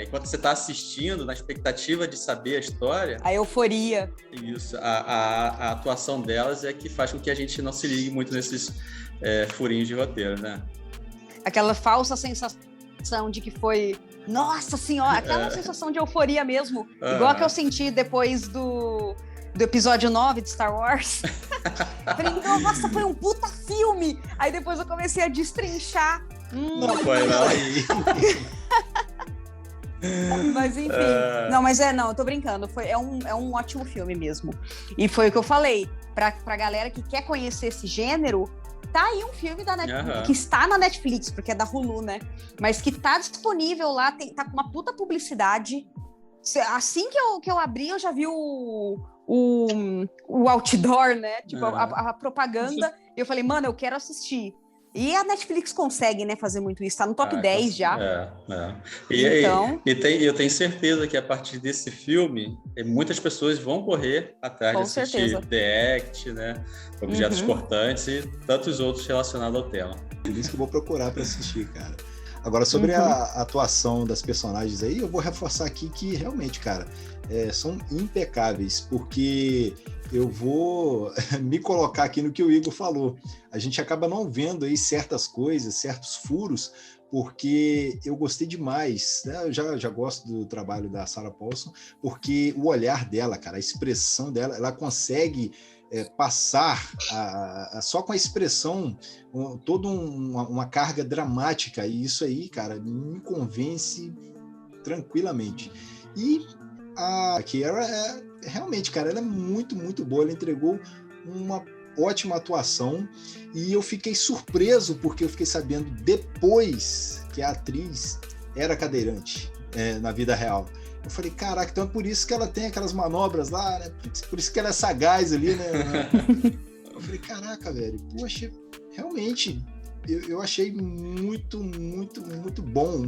enquanto você está assistindo, na expectativa de saber a história... A euforia. Isso, a atuação delas é que faz com que a gente não se ligue muito nesses furinhos de roteiro, né? Aquela falsa sensação de que foi... Nossa senhora! Aquela sensação de euforia mesmo. Igual a que eu senti depois do episódio 9 de Star Wars. Falei, nossa, foi um puta filme. Aí depois eu comecei a destrinchar. Não foi, não. Mas enfim. Não, eu tô brincando. É um ótimo filme mesmo. E foi o que eu falei. Pra galera que quer conhecer esse gênero, tá aí um filme da Netflix, que está na Netflix, porque é da Hulu, né? Mas que tá disponível lá, tá com uma puta publicidade. Assim que eu abri, eu já vi o outdoor, né? Tipo, a propaganda. E eu falei, mano, eu quero assistir. E a Netflix consegue, né, fazer muito isso. Tá no top 10 já. Então... E eu tenho certeza que a partir desse filme, muitas pessoas vão correr atrás de assistir The Act, né? Objetos Cortantes e tantos outros relacionados ao tema. Por isso que eu vou procurar para assistir, cara. Agora, sobre a atuação das personagens aí, eu vou reforçar aqui que realmente, cara, são impecáveis, porque eu vou me colocar aqui no que o Igor falou. A gente acaba não vendo aí certas coisas, certos furos, porque eu gostei demais, né? Eu já gosto do trabalho da Sarah Paulson, porque o olhar dela, cara, a expressão dela, ela consegue passar só com a expressão toda uma carga dramática, e isso aí, cara, me convence tranquilamente. E a Keira realmente, cara, ela é muito, muito boa, ela entregou uma ótima atuação, e eu fiquei surpreso porque eu fiquei sabendo depois que a atriz era cadeirante na vida real. Eu falei, caraca, então é por isso que ela tem aquelas manobras lá, né? Por isso que ela é sagaz ali, né? Eu falei, caraca, velho, poxa, realmente, eu achei muito, muito, muito bom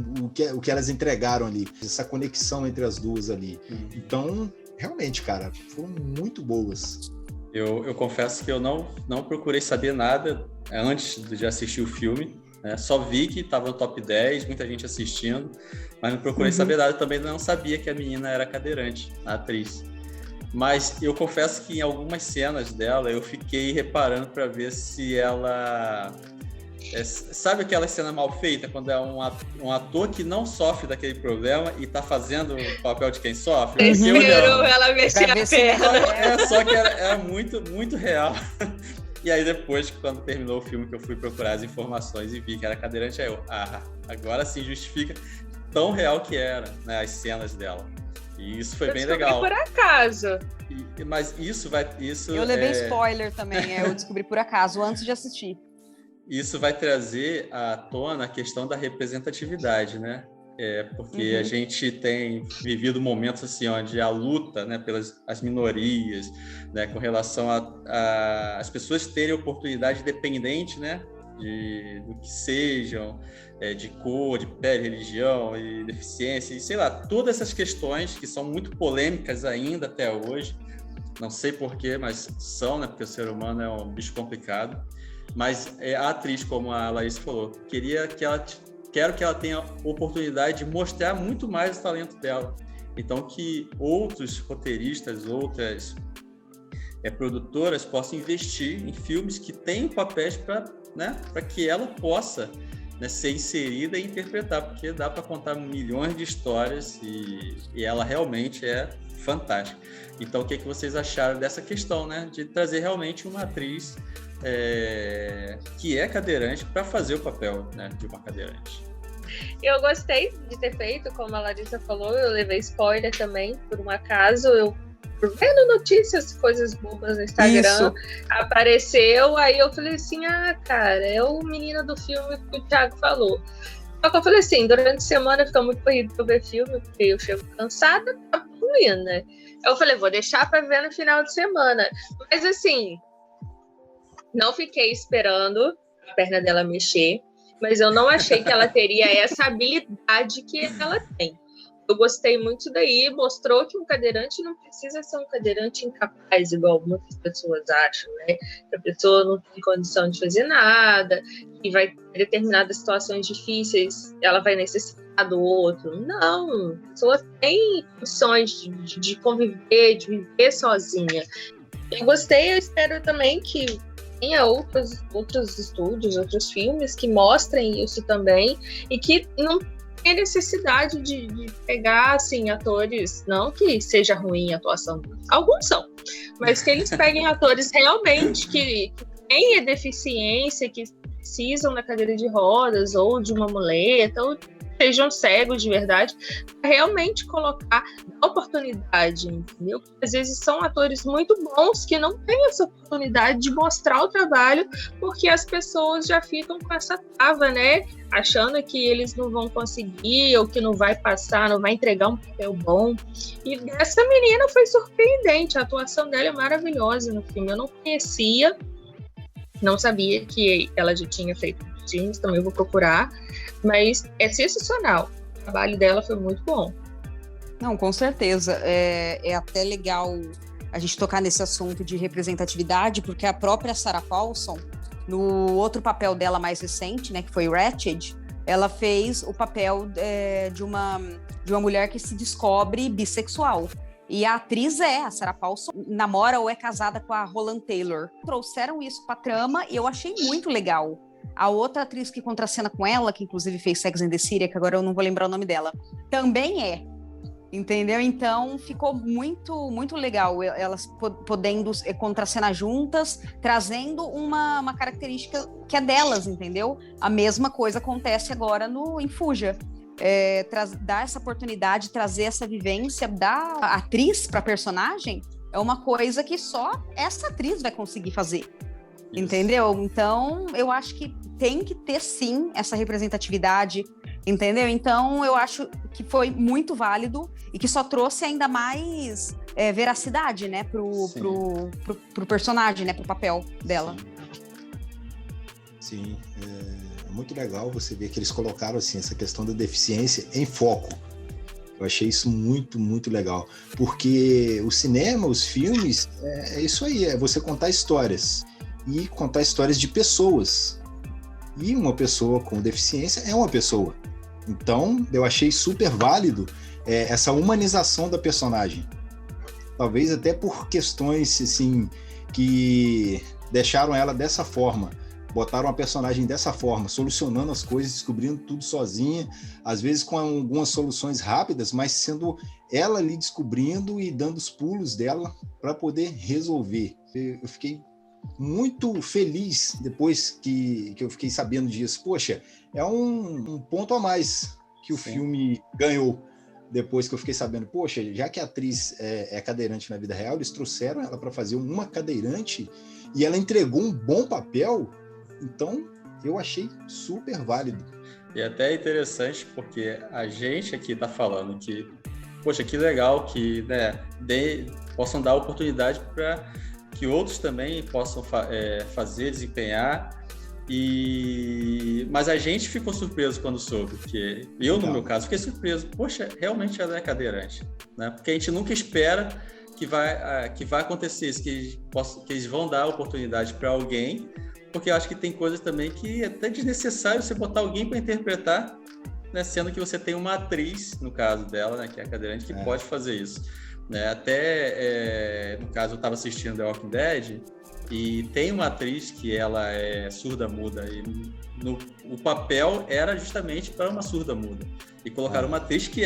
o que elas entregaram ali, essa conexão entre as duas ali. Então, realmente, cara, foram muito boas. Eu confesso que eu não procurei saber nada antes de assistir o filme, né? Só vi que estava no top 10, muita gente assistindo, mas não procurei saber nada. Também não sabia que a menina era cadeirante, a atriz. Mas eu confesso que em algumas cenas dela eu fiquei reparando para ver se ela... sabe aquela cena mal feita, quando é um ator que não sofre daquele problema e tá fazendo o papel de quem sofre? Esperou ela mexer a perna. Só que era muito, muito real. E aí depois, quando terminou o filme, que eu fui procurar as informações e vi que era cadeirante, aí eu, agora sim justifica tão real que era, né, as cenas dela. E isso foi bem legal. Por acaso. Mas isso... Eu levei spoiler também, eu descobri por acaso, antes de assistir. Isso vai trazer à tona a questão da representatividade, né? Porque a gente tem vivido momentos assim, onde a luta, né, pelas as minorias, né, com relação às pessoas terem oportunidade independente, né, do que sejam, de cor, de pele, religião e deficiência, e sei lá, todas essas questões que são muito polêmicas ainda até hoje. Não sei porquê, mas são, né, porque o ser humano é um bicho complicado. Mas a atriz, como a Larissa falou, quero que ela tenha oportunidade de mostrar muito mais o talento dela. Então, que outros roteiristas, outras produtoras possam investir em filmes que tenham papéis para que ela possa, né, ser inserida e interpretar, porque dá para contar milhões de histórias e ela realmente é fantástica. Então, o que vocês acharam dessa questão, né, de trazer realmente uma atriz que é cadeirante para fazer o papel, né, de uma cadeirante? Eu gostei de ter feito, como a Larissa falou, eu levei spoiler também, por um acaso, eu vendo notícias, coisas bobas no Instagram, apareceu, aí eu falei assim, cara, é o menino do filme que o Thiago falou. Só que eu falei assim, durante a semana fica muito corrido pra ver filme, porque eu chego cansada, tá ruim, né? Eu falei, vou deixar pra ver no final de semana. Mas assim, não fiquei esperando a perna dela mexer, mas eu não achei que ela teria essa habilidade que ela tem. Eu gostei muito daí, mostrou que um cadeirante não precisa ser um cadeirante incapaz, igual muitas pessoas acham, né? Que a pessoa não tem condição de fazer nada, que vai ter determinadas situações difíceis, ela vai necessitar do outro. Não, a pessoa tem condições de conviver, de viver sozinha. Eu gostei, eu espero também que tenha outros estúdios, outros filmes que mostrem isso também, e que não tem necessidade de pegar, assim, atores, não que seja ruim a atuação, alguns são, Mas que eles peguem atores realmente que têm a deficiência, que precisam da cadeira de rodas ou de uma muleta, ou sejam cegos de verdade, para realmente colocar a oportunidade, entendeu? Porque às vezes são atores muito bons que não têm essa oportunidade de mostrar o trabalho, porque as pessoas já ficam com essa trava, né? Achando que eles não vão conseguir, ou que não vai passar, não vai entregar um papel bom. E essa menina foi surpreendente, a atuação dela é maravilhosa no filme. Eu não conhecia, não sabia que ela já tinha feito filmes, também vou procurar, mas é sensacional. O trabalho dela foi muito bom. Não, com certeza. É até legal a gente tocar nesse assunto de representatividade, porque a própria Sarah Paulson, no outro papel dela mais recente, né, que foi Ratched, ela fez o papel de uma mulher que se descobre bissexual. E a atriz a Sarah Paulson, namora ou é casada com a Holland Taylor. Trouxeram isso pra trama e eu achei muito legal. A outra atriz que contracena com ela, que inclusive fez Sex and the City, que agora eu não vou lembrar o nome dela, também entendeu? Então ficou muito, muito legal elas podendo contracenar juntas, trazendo uma característica que é delas, entendeu? A mesma coisa acontece agora em Fuja. Dar essa oportunidade, trazer essa vivência da atriz para personagem é uma coisa que só essa atriz vai conseguir fazer. Isso. Entendeu? Então, eu acho que tem que ter, sim, essa representatividade, entendeu? Então, eu acho que foi muito válido e que só trouxe ainda mais veracidade, né, pro personagem, né, pro papel dela. Sim, é muito legal você ver que eles colocaram, assim, essa questão da deficiência em foco. Eu achei isso muito, muito legal. Porque o cinema, os filmes, é isso aí, é você contar histórias. E contar histórias de pessoas. E uma pessoa com deficiência é uma pessoa. Então, eu achei super válido essa humanização da personagem. Talvez até por questões, assim, que deixaram ela dessa forma. Botaram a personagem dessa forma, solucionando as coisas, descobrindo tudo sozinha, às vezes com algumas soluções rápidas, mas sendo ela ali descobrindo e dando os pulos dela para poder resolver. Eu fiquei muito feliz depois que eu fiquei sabendo disso. Poxa, é um ponto a mais que o filme ganhou. Depois que eu fiquei sabendo, poxa, já que a atriz é cadeirante na vida real, eles trouxeram ela para fazer uma cadeirante e ela entregou um bom papel. Então, eu achei super válido. E até interessante porque a gente aqui está falando que, poxa, que legal que, né, possam dar oportunidade para que outros também possam fazer, desempenhar. Mas a gente ficou surpreso quando soube, porque eu, no meu caso, fiquei surpreso. Poxa, realmente ela é cadeirante, né? Porque a gente nunca espera que vai acontecer isso, que eles vão dar oportunidade para alguém, porque eu acho que tem coisas também que é até desnecessário você botar alguém para interpretar, né? Sendo que você tem uma atriz, no caso dela, né, que é a cadeirante, que pode fazer isso. Né? Até, no caso, eu estava assistindo The Walking Dead e tem uma atriz que ela é surda-muda e o papel era justamente para uma surda-muda. E colocaram uma atriz que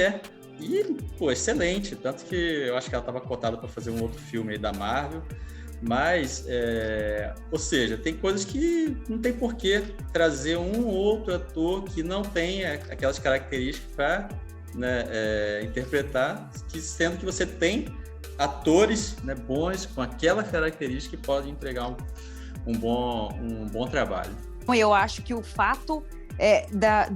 excelente. Tanto que eu acho que ela estava cotada para fazer um outro filme aí da Marvel. Mas, ou seja, tem coisas que não tem porquê trazer um ou outro ator que não tem aquelas características para, né, interpretar, sendo que você tem atores, né, bons com aquela característica que podem entregar um bom trabalho. Eu acho que o fato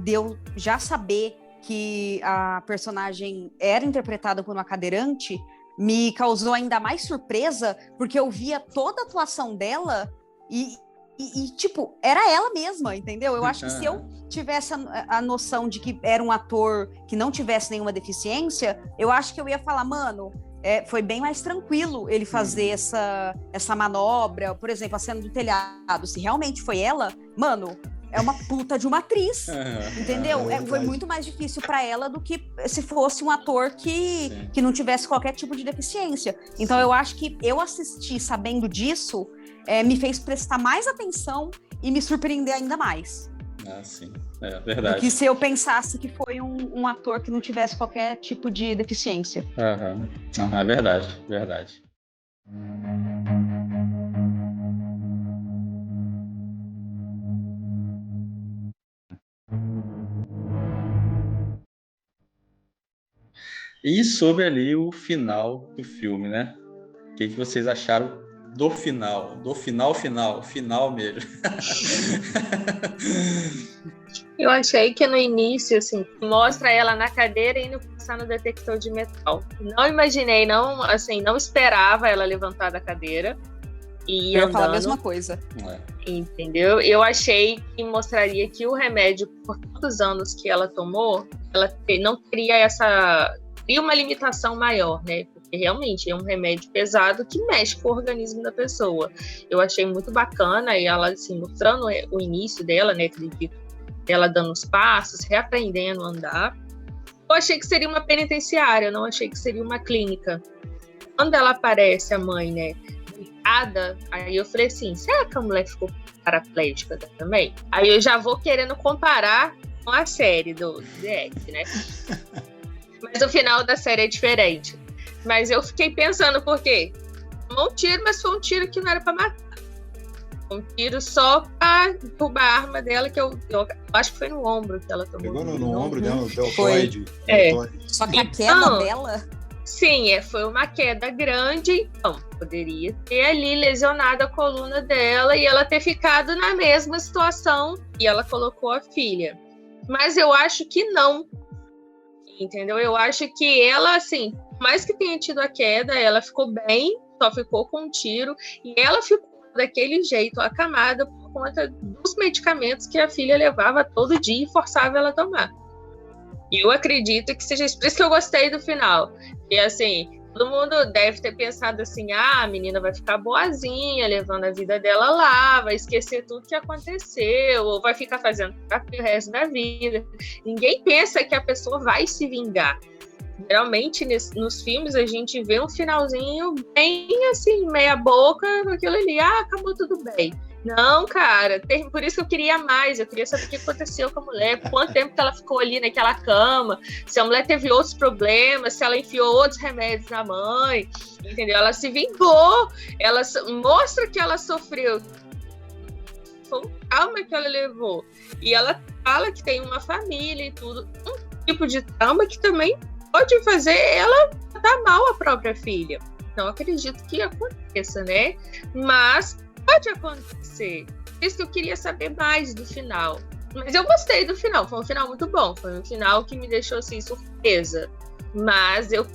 de eu já saber que a personagem era interpretada por uma cadeirante me causou ainda mais surpresa, porque eu via toda a atuação dela e tipo, era ela mesma, entendeu? Eu acho que se eu tivesse a noção de que era um ator que não tivesse nenhuma deficiência, eu acho que eu ia falar, mano, foi bem mais tranquilo ele fazer essa manobra, por exemplo, a cena do telhado, se realmente foi ela, mano, é uma puta de uma atriz, entendeu? Foi muito mais difícil para ela do que se fosse um ator que não tivesse qualquer tipo de deficiência. Então, eu acho que eu assistir sabendo disso me fez prestar mais atenção e me surpreender ainda mais. Sim, é verdade. Do que se eu pensasse que foi um ator que não tivesse qualquer tipo de deficiência. É verdade, verdade. E sobre ali o final do filme, né? O que vocês acharam do final? Do final mesmo. Eu achei que no início, assim, mostra ela na cadeira indo passar no detector de metal. Não imaginei, não, assim, não esperava ela levantar da cadeira e ir Eu ia falar a andando. mesma coisa. Entendeu? Eu achei que mostraria que o remédio, por tantos anos que ela tomou, ela não teria teria uma limitação maior, né? Porque realmente é um remédio pesado que mexe com o organismo da pessoa. Eu achei muito bacana e ela, assim, mostrando o início dela, né? Ela dando os passos, reaprendendo a andar. Eu achei que seria uma penitenciária, não achei que seria uma clínica. Quando ela aparece, a mãe, né? Aí eu falei assim, será que a mulher ficou paraplégica também? Aí eu já vou querendo comparar com a série do DX, né? Mas o final da série é diferente. Mas eu fiquei pensando, por quê? Tomou um tiro, mas foi um tiro que não era pra matar. Um tiro só pra derrubar a arma dela, que eu acho que foi no ombro que ela tomou. Pegou no ombro dela, no Foi. deltoide. Só que a queda dela... Sim, foi uma queda grande, então poderia ter ali lesionado a coluna dela e ela ter ficado na mesma situação e ela colocou a filha. Mas eu acho que não, entendeu? Eu acho que ela, assim, por mais que tenha tido a queda, ela ficou bem, só ficou com um tiro e ela ficou daquele jeito, acamada por conta dos medicamentos que a filha levava todo dia e forçava ela a tomar. E eu acredito que seja isso. Por isso que eu gostei do final. E assim, todo mundo deve ter pensado assim, a menina vai ficar boazinha, levando a vida dela lá, vai esquecer tudo que aconteceu, ou vai ficar fazendo terapia o resto da vida. Ninguém pensa que a pessoa vai se vingar. Geralmente, nos filmes, a gente vê um finalzinho bem assim, meia boca, com aquilo ali, acabou tudo bem. Não, cara, por isso que eu queria mais, eu queria saber o que aconteceu com a mulher, quanto tempo que ela ficou ali naquela cama, se a mulher teve outros problemas, se ela enfiou outros remédios na mãe, entendeu? Ela se vingou, ela mostra que ela sofreu, foi um trauma que ela levou, e ela fala que tem uma família e tudo, um tipo de trauma que também pode fazer ela dar mal à própria filha. Não acredito que aconteça, né? Mas pode acontecer. Por isso que eu queria saber mais do final. Mas eu gostei do final. Foi um final muito bom. Foi um final que me deixou assim, surpresa. Mas eu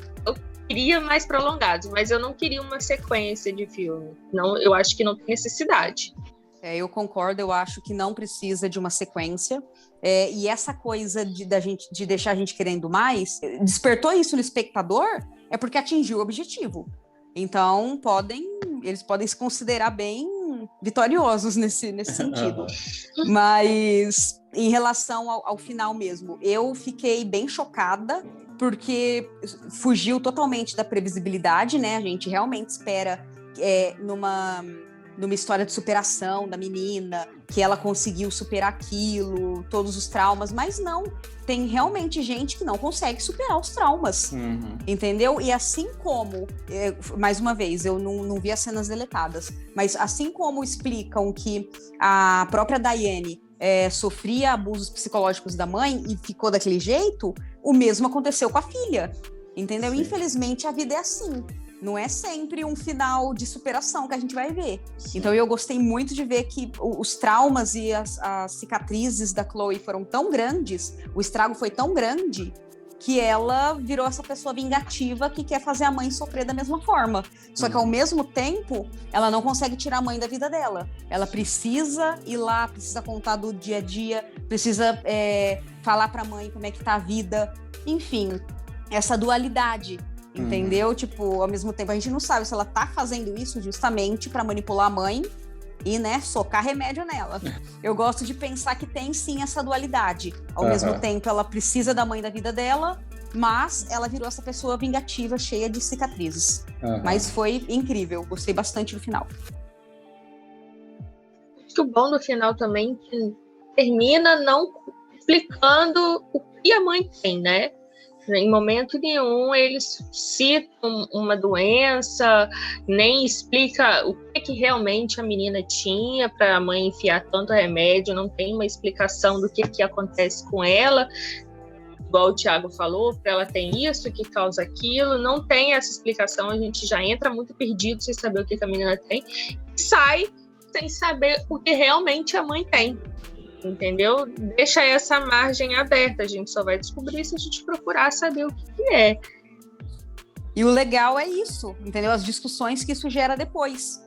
queria mais prolongados. Mas eu não queria uma sequência de filme. Não, eu acho que não tem necessidade. Eu concordo. Eu acho que não precisa de uma sequência. E essa coisa de deixar a gente querendo mais, despertou isso no espectador, é porque atingiu o objetivo. Então, eles podem se considerar bem vitoriosos nesse sentido. Mas, em relação ao final mesmo, eu fiquei bem chocada, porque fugiu totalmente da previsibilidade, né? A gente realmente espera numa história de superação da menina, que ela conseguiu superar aquilo, todos os traumas, mas não, tem realmente gente que não consegue superar os traumas, entendeu? E assim como, mais uma vez, eu não vi as cenas deletadas, mas assim como explicam que a própria Diane sofria abusos psicológicos da mãe e ficou daquele jeito, o mesmo aconteceu com a filha, entendeu? Sim. Infelizmente, a vida é assim. Não é sempre um final de superação que a gente vai ver. Sim. Então eu gostei muito de ver que os traumas e as cicatrizes da Chloe foram tão grandes, o estrago foi tão grande, que ela virou essa pessoa vingativa que quer fazer a mãe sofrer da mesma forma. Só que ao mesmo tempo, ela não consegue tirar a mãe da vida dela. Ela precisa ir lá, precisa contar do dia a dia, precisa falar pra mãe como é que tá a vida. Enfim, essa dualidade. Entendeu? Tipo, ao mesmo tempo, a gente não sabe se ela tá fazendo isso justamente pra manipular a mãe e, né, socar remédio nela. Eu gosto de pensar que tem, sim, essa dualidade. Ao mesmo tempo, ela precisa da mãe da vida dela, mas ela virou essa pessoa vingativa, cheia de cicatrizes. Mas foi incrível. Gostei bastante do final. Acho que o bom do final também que termina não explicando o que a mãe tem, né? Em momento nenhum eles citam uma doença, nem explica o que realmente a menina tinha para a mãe enfiar tanto remédio, não tem uma explicação do que acontece com ela. Igual o Thiago falou, para ela tem isso, que causa aquilo, não tem essa explicação, a gente já entra muito perdido sem saber o que a menina tem, e sai sem saber o que realmente a mãe tem. Entendeu? Deixa essa margem aberta, a gente só vai descobrir se a gente procurar saber o que é. E o legal é isso, entendeu? As discussões que isso gera depois.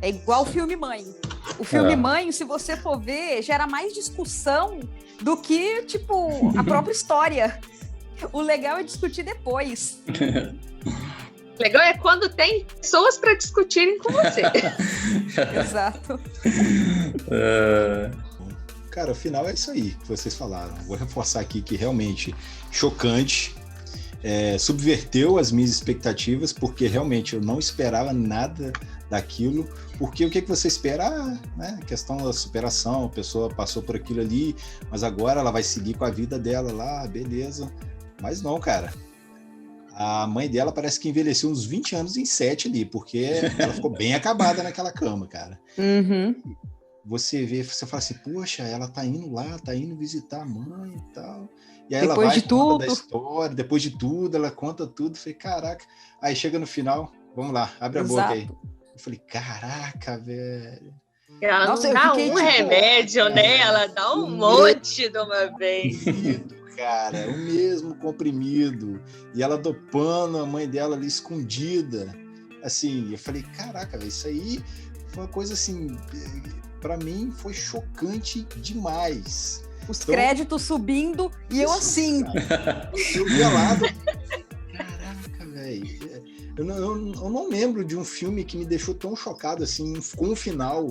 É igual o filme Mãe. O filme Mãe, se você for ver, gera mais discussão do que, tipo, a própria história. O legal é discutir depois. O legal é quando tem pessoas para discutirem com você. Exato. Cara, o final é isso aí que vocês falaram. Vou reforçar aqui que realmente chocante, subverteu as minhas expectativas, porque realmente eu não esperava nada daquilo, porque o que você espera? Né? A questão da superação, a pessoa passou por aquilo ali, mas agora ela vai seguir com a vida dela lá, beleza. Mas não, cara. A mãe dela parece que envelheceu uns 20 anos em 7 ali, porque ela ficou bem acabada naquela cama, cara. Uhum. Você vê, você fala assim, poxa, ela tá indo lá, tá indo visitar a mãe e tal. E aí depois ela vai de tudo da história, depois de tudo, ela conta tudo. Falei, caraca. Aí chega no final, vamos lá, abre a boca aí. Eu falei, caraca, velho. Ela não dá remédio, né? Ela dá um monte de uma vez. Cara, o mesmo comprimido. E ela dopando a mãe dela ali escondida. Assim, eu falei, caraca, velho, isso aí foi uma coisa assim... Pra mim foi chocante demais. Os créditos subindo e eu assim. Cara, eu gelado. Caraca, velho. Eu não lembro de um filme que me deixou tão chocado assim, com o final.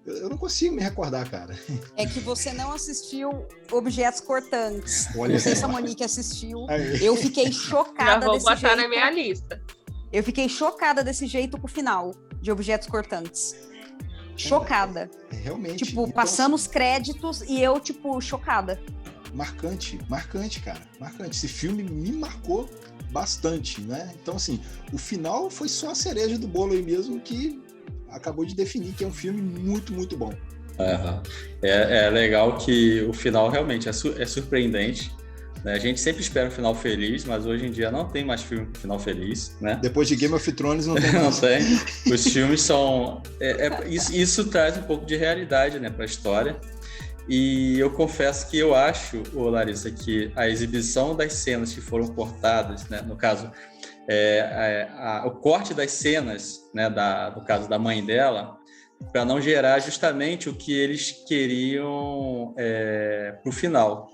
Eu não consigo me recordar, cara. É que você não assistiu Objetos Cortantes. Olha, não sei se a Monique assistiu. Eu fiquei chocada já desse jeito. Vou botar na minha lista. Eu fiquei chocada desse jeito com o final de Objetos Cortantes. Chocada. Realmente. Tipo, então, passando os créditos e eu, tipo, chocada. Marcante, cara. Marcante. Esse filme me marcou bastante, né? Então, assim, o final foi só a cereja do bolo aí mesmo, que acabou de definir que é um filme muito, muito bom. É legal que o final realmente é surpreendente. A gente sempre espera um final feliz, mas hoje em dia não tem mais filme com final feliz, né? Depois de Game of Thrones não tem mais. Não tem. Os filmes são... Isso traz um pouco de realidade, né, para a história. E eu confesso que eu acho, Larissa, que a exibição das cenas que foram cortadas, né, no caso, o corte das cenas, né, no caso da mãe dela, para não gerar justamente o que eles queriam para o final.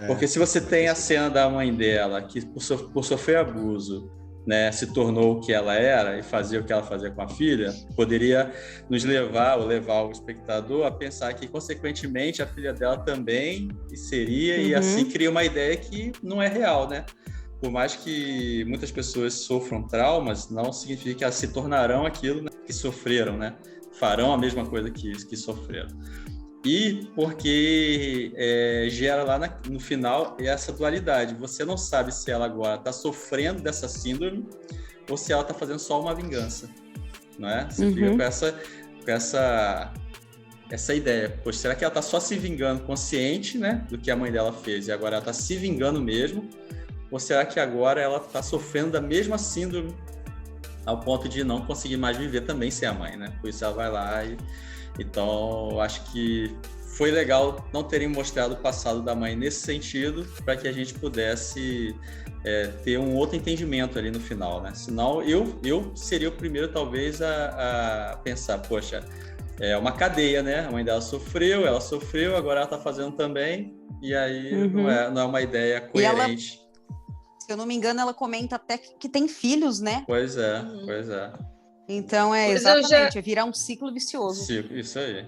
Porque se você tem a cena da mãe dela, que por sofrer abuso, né, se tornou o que ela era e fazia o que ela fazia com a filha, poderia nos levar o espectador a pensar que, consequentemente, a filha dela também seria, e assim cria uma ideia que não é real, né? Por mais que muitas pessoas sofram traumas, não significa que elas se tornarão aquilo, né, que sofreram, né? Farão a mesma coisa que sofreram. E porque gera lá no final essa dualidade. Você não sabe se ela agora está sofrendo dessa síndrome ou se ela está fazendo só uma vingança, não é? Você fica com essa ideia. Poxa, será que ela está só se vingando consciente, né, do que a mãe dela fez e agora ela está se vingando mesmo? Ou será que agora ela está sofrendo da mesma síndrome ao ponto de não conseguir mais viver também sem a mãe, né? Por isso ela vai lá e... Então, eu acho que foi legal não terem mostrado o passado da mãe nesse sentido, para que a gente pudesse ter um outro entendimento ali no final, né? Senão, eu seria o primeiro, talvez, a pensar, poxa, é uma cadeia, né? A mãe dela sofreu, agora ela está fazendo também, e aí não é uma ideia coerente. Se eu não me engano, ela comenta até que tem filhos, né? Pois é. Então, exatamente, virar um ciclo vicioso. Isso aí.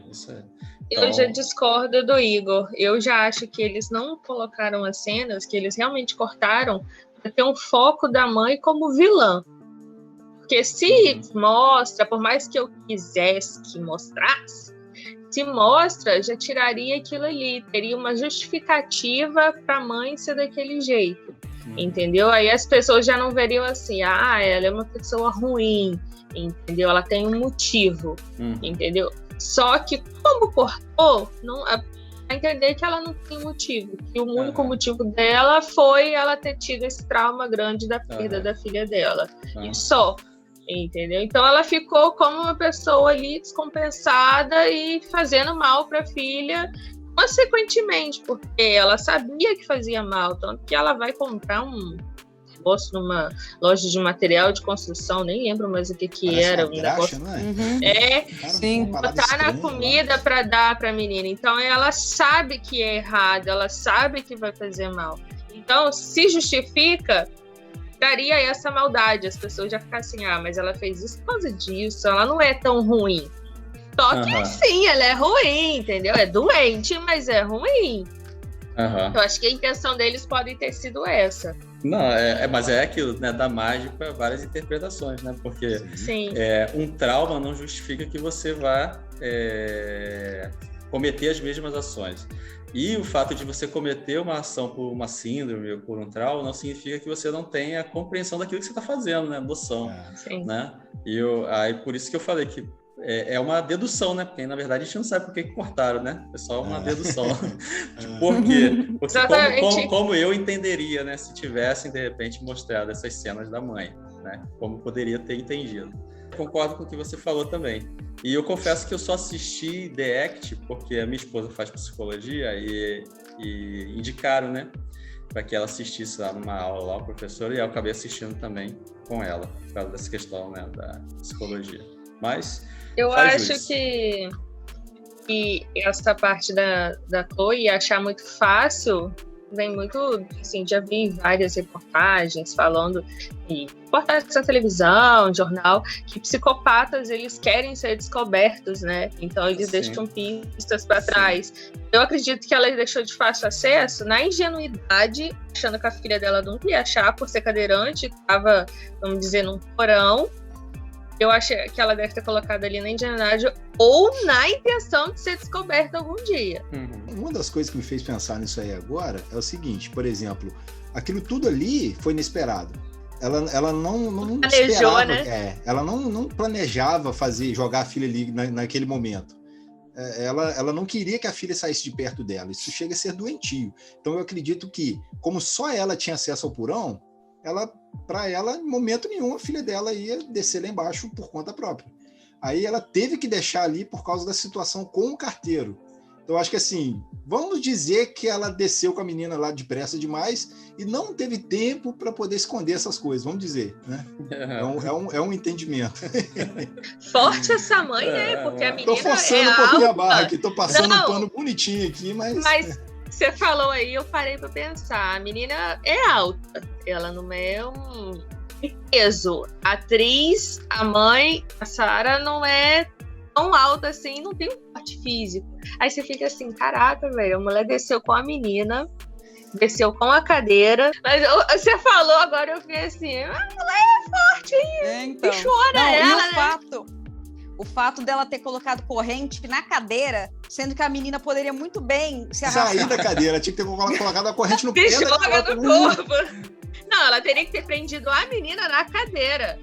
Então... Eu já discordo do Igor. Eu já acho que eles não colocaram as cenas, que eles realmente cortaram para ter um foco da mãe como vilã. Porque se mostra, por mais que eu quisesse que mostrasse, se mostra, já tiraria aquilo ali, teria uma justificativa para a mãe ser daquele jeito, entendeu? Aí as pessoas já não veriam assim, ela é uma pessoa ruim, entendeu? Ela tem um motivo, entendeu? Só que como cortou, não, a entender que ela não tem motivo, que o único motivo dela foi ela ter tido esse trauma grande da perda da filha dela, e só. Entendeu? Então ela ficou como uma pessoa ali descompensada e fazendo mal para a filha, consequentemente, porque ela sabia que fazia mal, tanto que ela vai comprar um negócio numa loja de material de construção, nem lembro mais o que era. Um graxa, negócio, não é? Sim. Botar na comida para dar para a menina. Então ela sabe que é errado, ela sabe que vai fazer mal. Então se justifica, daria essa maldade, as pessoas já ficam assim, mas ela fez isso por causa disso, ela não é tão ruim. Só que sim, ela é ruim, entendeu? É doente, mas é ruim. Eu acho que a intenção deles pode ter sido essa. Não, mas é aquilo, né? Dá margem para várias interpretações, né? Porque um trauma não justifica que você vá cometer as mesmas ações. E o fato de você cometer uma ação por uma síndrome ou por um trauma não significa que você não tenha compreensão daquilo que você está fazendo, né? Noção, né? Aí por isso que eu falei que é uma dedução, né? Porque na verdade a gente não sabe por que cortaram, né? É só uma dedução. Por quê? Porque como eu entenderia, né? Se tivessem de repente mostrado essas cenas da mãe, né? Como poderia ter entendido. Concordo com o que você falou também. E eu confesso que eu só assisti The Act porque a minha esposa faz psicologia e indicaram, né, para que ela assistisse lá numa aula lá, o professor, e eu acabei assistindo também com ela, por causa dessa questão, né, da psicologia. Mas eu acho que essa parte da Chloe achar muito fácil vem muito, assim, já vi várias reportagens falando, reportagens da televisão, jornal, que psicopatas, eles querem ser descobertos, né? Então eles deixam pistas para trás. Eu acredito que ela deixou de fácil acesso na ingenuidade, achando que a filha dela não ia achar por ser cadeirante, estava, vamos dizer, num porão. Eu acho que ela deve ter colocado ali na ingenuidade ou na intenção de ser descoberta algum dia. Uma das coisas que me fez pensar nisso aí agora é o seguinte, por exemplo, aquilo tudo ali foi inesperado. Ela não planejou, esperava, né? Ela não planejava jogar a filha ali naquele momento. Ela não queria que a filha saísse de perto dela. Isso chega a ser doentio. Então eu acredito que, como só ela tinha acesso ao porão, para ela, em momento nenhum, a filha dela ia descer lá embaixo por conta própria. Aí ela teve que deixar ali por causa da situação com o carteiro. Então, acho que assim, vamos dizer que ela desceu com a menina lá depressa demais e não teve tempo para poder esconder essas coisas, vamos dizer, né? É um entendimento. Forte essa mãe, né? Porque a menina tô forçando um pouquinho alta. A barra aqui, tô passando um pano bonitinho aqui, mas você falou aí, eu parei para pensar. A menina é alta, ela não é um peso. A atriz, a mãe, a Sarah não é tão alta assim, não tem um porte físico. Aí você fica assim, caraca, velho, a mulher desceu com a menina, desceu com a cadeira. Mas você falou, agora eu fiquei assim, a mulher é forte, então. Bichona ela, né? O fato dela ter colocado corrente na cadeira, sendo que a menina poderia muito bem se arrastar. Sair da cadeira, tinha que ter colocado a corrente no pé. Joga no corpo. Não, ela teria que ter prendido a menina na cadeira.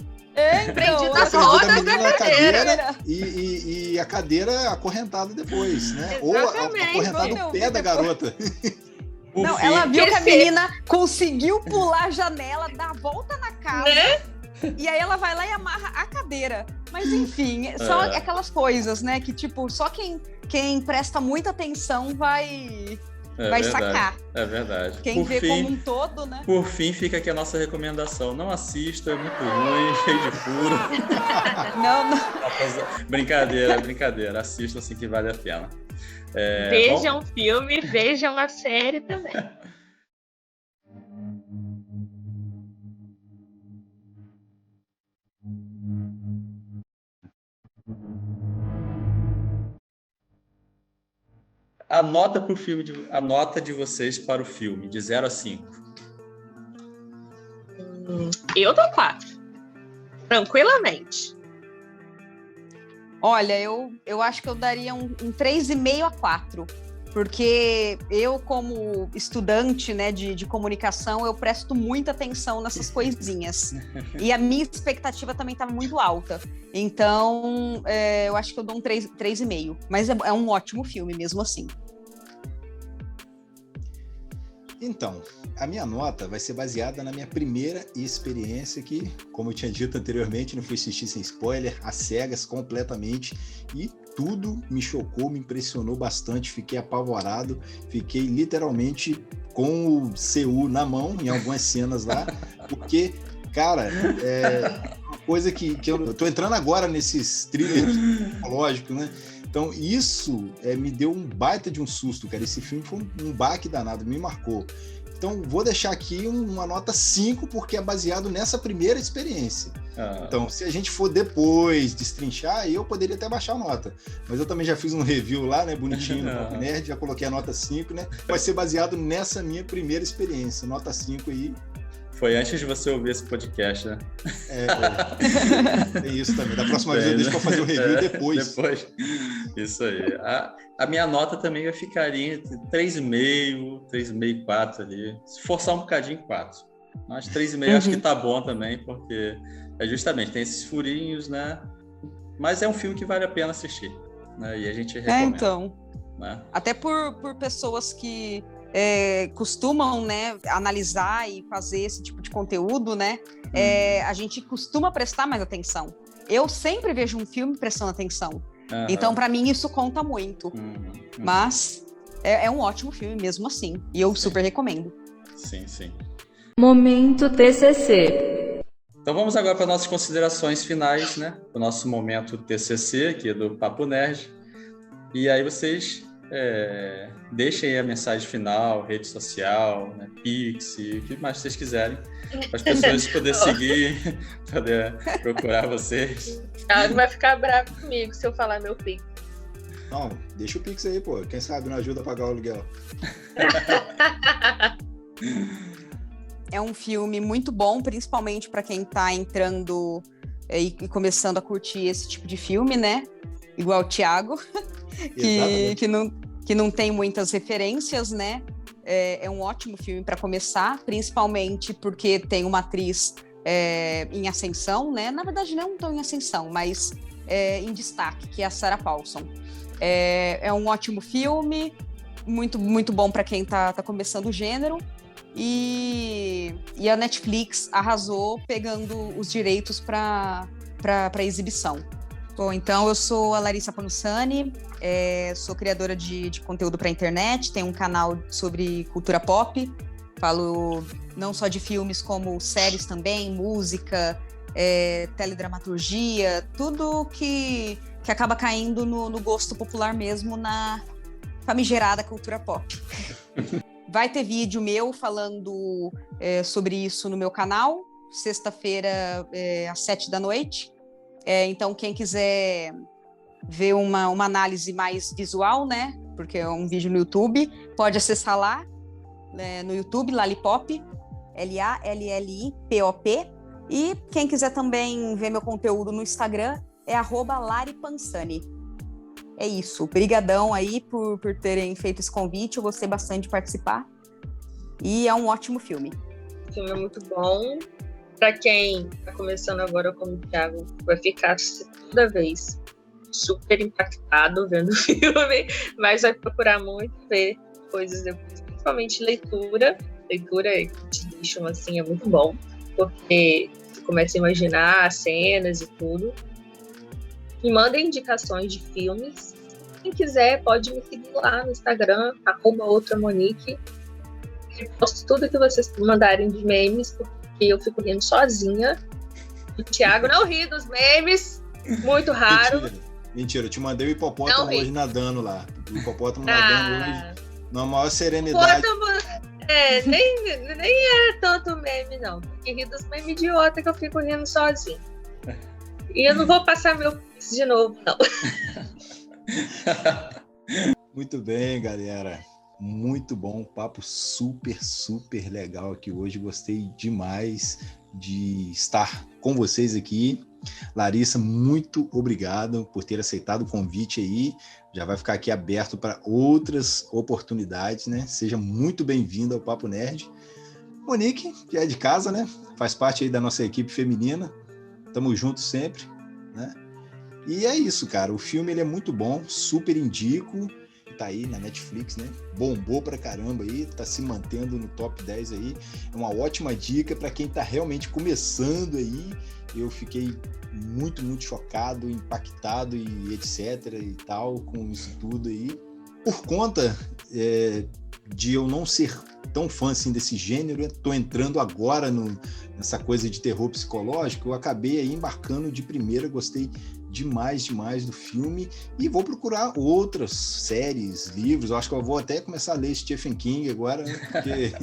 Prendido as rodas da cadeira. E a cadeira acorrentada depois, né? Ou acorrentada no pé da garota. Não, ela viu que a menina conseguiu pular a janela, dar a volta na casa. Né? E aí ela vai lá e amarra a cadeira. Mas enfim, só aquelas coisas, né? Que tipo, só quem presta muita atenção vai sacar. É verdade. Quem vê como um todo, né? Por fim, fica aqui a nossa recomendação. Não assista, é muito ruim, cheio de furo. Não. Brincadeira. Assistam assim que vale a pena. Vejam o filme, vejam a série também. A nota de vocês para o filme, de 0 a 5. Eu dou 4. Tranquilamente. Olha, eu acho que eu daria um 3,5 a 4, porque eu, como estudante, né, de comunicação, eu presto muita atenção nessas coisinhas. E a minha expectativa também estava muito alta. Então, eu acho que eu dou um 3,5. Mas é um ótimo filme, mesmo assim. Então, a minha nota vai ser baseada na minha primeira experiência que, como eu tinha dito anteriormente, não fui assistir sem spoiler, às cegas completamente, e tudo me chocou, me impressionou bastante, fiquei apavorado, fiquei literalmente com o CU na mão em algumas cenas lá, porque, cara, uma coisa que eu tô entrando agora nesses thrillers psicológicos, né? Então, isso me deu um baita de um susto, cara. Esse filme foi um baque danado, me marcou. Então, vou deixar aqui uma nota 5, porque é baseado nessa primeira experiência. Então, se a gente for depois destrinchar, aí eu poderia até baixar a nota. Mas eu também já fiz um review lá, né, bonitinho no Pop Nerd, já coloquei a nota 5, né? Vai ser baseado nessa minha primeira experiência. Nota 5 aí. Foi antes de você ouvir esse podcast, né? É isso também. Da próxima vez eu deixo para fazer o review depois. Depois. Isso aí. A minha nota também vai ficar entre 3,5, 3,5, 4 ali. Se forçar um bocadinho, 4. Mas 3,5 acho que tá bom também, porque justamente tem esses furinhos, né? Mas é um filme que vale a pena assistir, né? E a gente recomenda. Então. Né? Até por pessoas que costumam, né, analisar e fazer esse tipo de conteúdo, né? A gente costuma prestar mais atenção. Eu sempre vejo um filme prestando atenção. Então, para mim, isso conta muito. Mas é um ótimo filme mesmo assim. E eu super recomendo. Sim, sim. Momento TCC. Então vamos agora para nossas considerações finais, né? O nosso momento TCC aqui do Papo Nerd. E aí vocês deixem aí a mensagem final, rede social, né? Pix, o que mais vocês quiserem, para as pessoas poderem seguir, poder procurar vocês. Ela vai ficar bravo comigo se eu falar meu Pix. Não, deixa o Pix aí, pô. Quem sabe não ajuda a pagar o aluguel. É um filme muito bom, principalmente para quem está entrando e começando a curtir esse tipo de filme, né? Igual o Thiago, que não tem muitas referências, né? É um ótimo filme para começar, principalmente porque tem uma atriz em ascensão, né? Na verdade, não tão em ascensão, mas em destaque, que é a Sarah Paulson. É um ótimo filme, muito, muito bom para quem tá começando o gênero. E a Netflix arrasou pegando os direitos para exibição. Bom, então eu sou a Larissa Panussani, sou criadora de conteúdo para a internet, tenho um canal sobre cultura pop, falo não só de filmes como séries também, música, teledramaturgia, tudo que acaba caindo no gosto popular mesmo, na famigerada cultura pop. Vai ter vídeo meu falando sobre isso no meu canal, sexta-feira às 7 da noite. Então, quem quiser ver uma análise mais visual, né? Porque é um vídeo no YouTube, pode acessar lá, no YouTube, Lalipop, LALLIPOP. E quem quiser também ver meu conteúdo no Instagram, é @laripansani. É isso. Brigadão aí por terem feito esse convite. Eu gostei bastante de participar. E é um ótimo filme. O filme é muito bom. Para quem está começando agora como o Thiago, vai ficar toda vez super impactado vendo o filme, mas vai procurar muito ver coisas depois, principalmente leitura. Leitura que te deixam assim, é muito bom, porque você começa a imaginar as cenas e tudo. Me mandem indicações de filmes. Quem quiser pode me seguir lá no Instagram, @outramonique. Eu posto tudo que vocês mandarem de memes, porque eu fico rindo sozinha. O Thiago não ri dos memes, muito raro. Mentira, eu te mandei o hipopótamo hoje nadando lá. O hipopótamo nadando hoje, na maior serenidade. Nem era tanto meme, não. Porque ri dos memes idiota que eu fico rindo sozinha. E eu não vou passar meu pix de novo, não. Muito bem, galera. Muito bom, papo super, super legal aqui hoje. Gostei demais de estar com vocês aqui. Larissa, muito obrigado por ter aceitado o convite aí. Já vai ficar aqui aberto para outras oportunidades, né? Seja muito bem-vinda ao Papo Nerd. Monique, que é de casa, né? Faz parte aí da nossa equipe feminina. Tamo juntos sempre, né? E é isso, cara. O filme ele é muito bom, super indico. Tá aí na Netflix, né? Bombou pra caramba aí, tá se mantendo no top 10 aí. É uma ótima dica para quem tá realmente começando aí. Eu fiquei muito, muito chocado, impactado e etc e tal com isso tudo aí. Por conta de eu não ser tão fã assim desse gênero, eu tô entrando agora nessa coisa de terror psicológico, eu acabei aí embarcando de primeira, gostei demais do filme e vou procurar outras séries, livros. Eu acho que eu vou até começar a ler Stephen King agora, né? Porque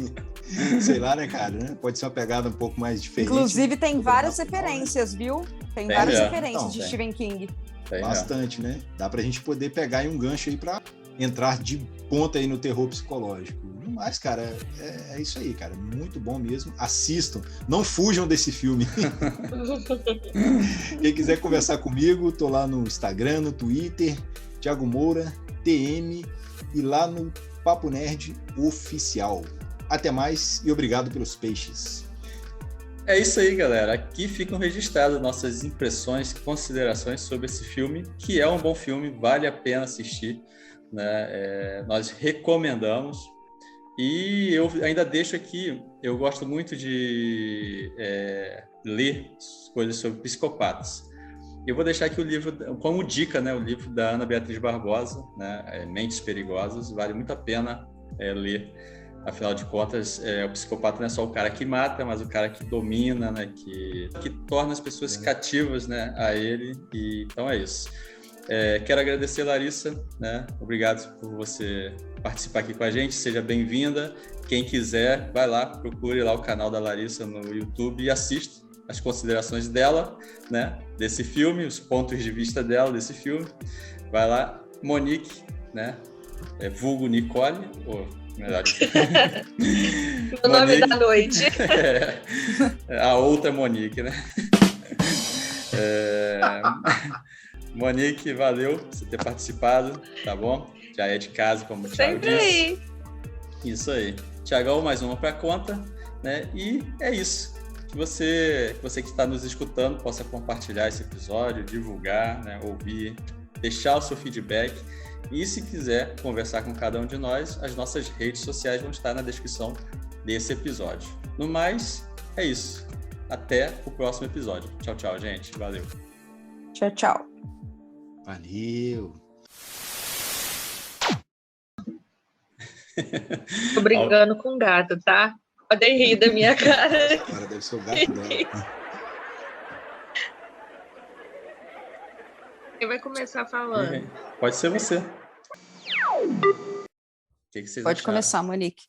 sei lá, né, cara, né? Pode ser uma pegada um pouco mais diferente. Inclusive tem várias referências, viu? Tem várias referências de Stephen King. Bastante, né? Dá pra gente poder pegar aí um gancho aí pra entrar de ponta aí no terror psicológico. Mas, cara, é isso aí, cara. Muito bom mesmo. Assistam. Não fujam desse filme. Quem quiser conversar comigo, tô lá no Instagram, no Twitter, Thiago Moura, TM, e lá no Papo Nerd Oficial. Até mais e obrigado pelos peixes. É isso aí, galera. Aqui ficam registradas nossas impressões e considerações sobre esse filme, que é um bom filme, vale a pena assistir, né? Nós recomendamos. E eu ainda deixo aqui, eu gosto muito de ler coisas sobre psicopatas. Eu vou deixar aqui o livro, como dica, né, o livro da Ana Beatriz Barbosa, né, Mentes Perigosas, vale muito a pena ler. Afinal de contas, o psicopata não é só o cara que mata, mas o cara que domina, né, que torna as pessoas cativas, né, a ele. E, então é isso. Quero agradecer, Larissa, né? Obrigado por você participar aqui com a gente, seja bem-vinda. Quem quiser, vai lá, procure lá o canal da Larissa no YouTube e assista as considerações dela, né? Desse filme, os pontos de vista dela desse filme. Vai lá, Monique, né? Vulgo Nicole, ou melhor o nome da noite. A outra Monique, né? Monique, valeu por você ter participado, tá bom? Já é de casa, como o Thiago disse. Isso aí. Thiagão, mais uma para conta, né? E é isso. Que você que está nos escutando possa compartilhar esse episódio, divulgar, né? Ouvir, deixar o seu feedback. E se quiser conversar com cada um de nós, as nossas redes sociais vão estar na descrição desse episódio. No mais, é isso. Até o próximo episódio. Tchau, tchau, gente. Valeu. Tchau, tchau. Valeu. Tô brincando com o gato, tá? Podem rir da minha cara. Agora deve ser o gato dela. Quem vai começar falando? Pode ser você. O que vocês Pode acharam? começar, Monique.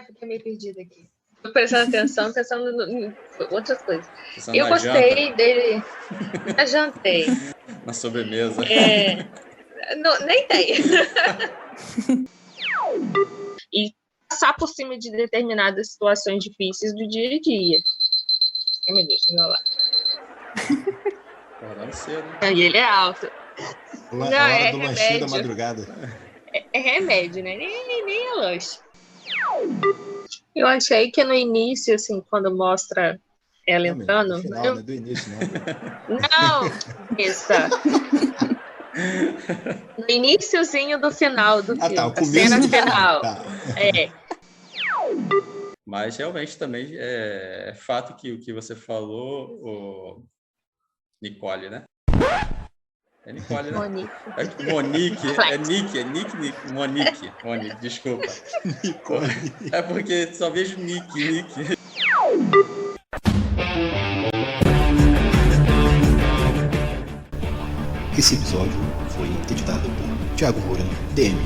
Fiquei meio perdida aqui. Tô prestando atenção, pensando em outras coisas. Pensando Eu na gostei janta, dele. Já jantei. na sobremesa. Não, nem tem. E passar por cima de determinadas situações difíceis do dia a dia. Me deixa enrolar. Acordando cedo. E ele é alto. Hora é do lanchinho remédio. da madrugada. É remédio, né? Nem é lanche. Eu achei que no início, assim, quando mostra ela entrando... No final, não é do início, não. Não, essa. No iniciozinho do final do filme. Tá, o a começo cena do final. Tá. Mas realmente também é fato que o que você falou, Nicole, né? É Nicole, né? Monique. Monique, Monique, desculpa. Nicole. É porque só vejo Nick. Esse episódio foi editado por Thiago Moura, DM.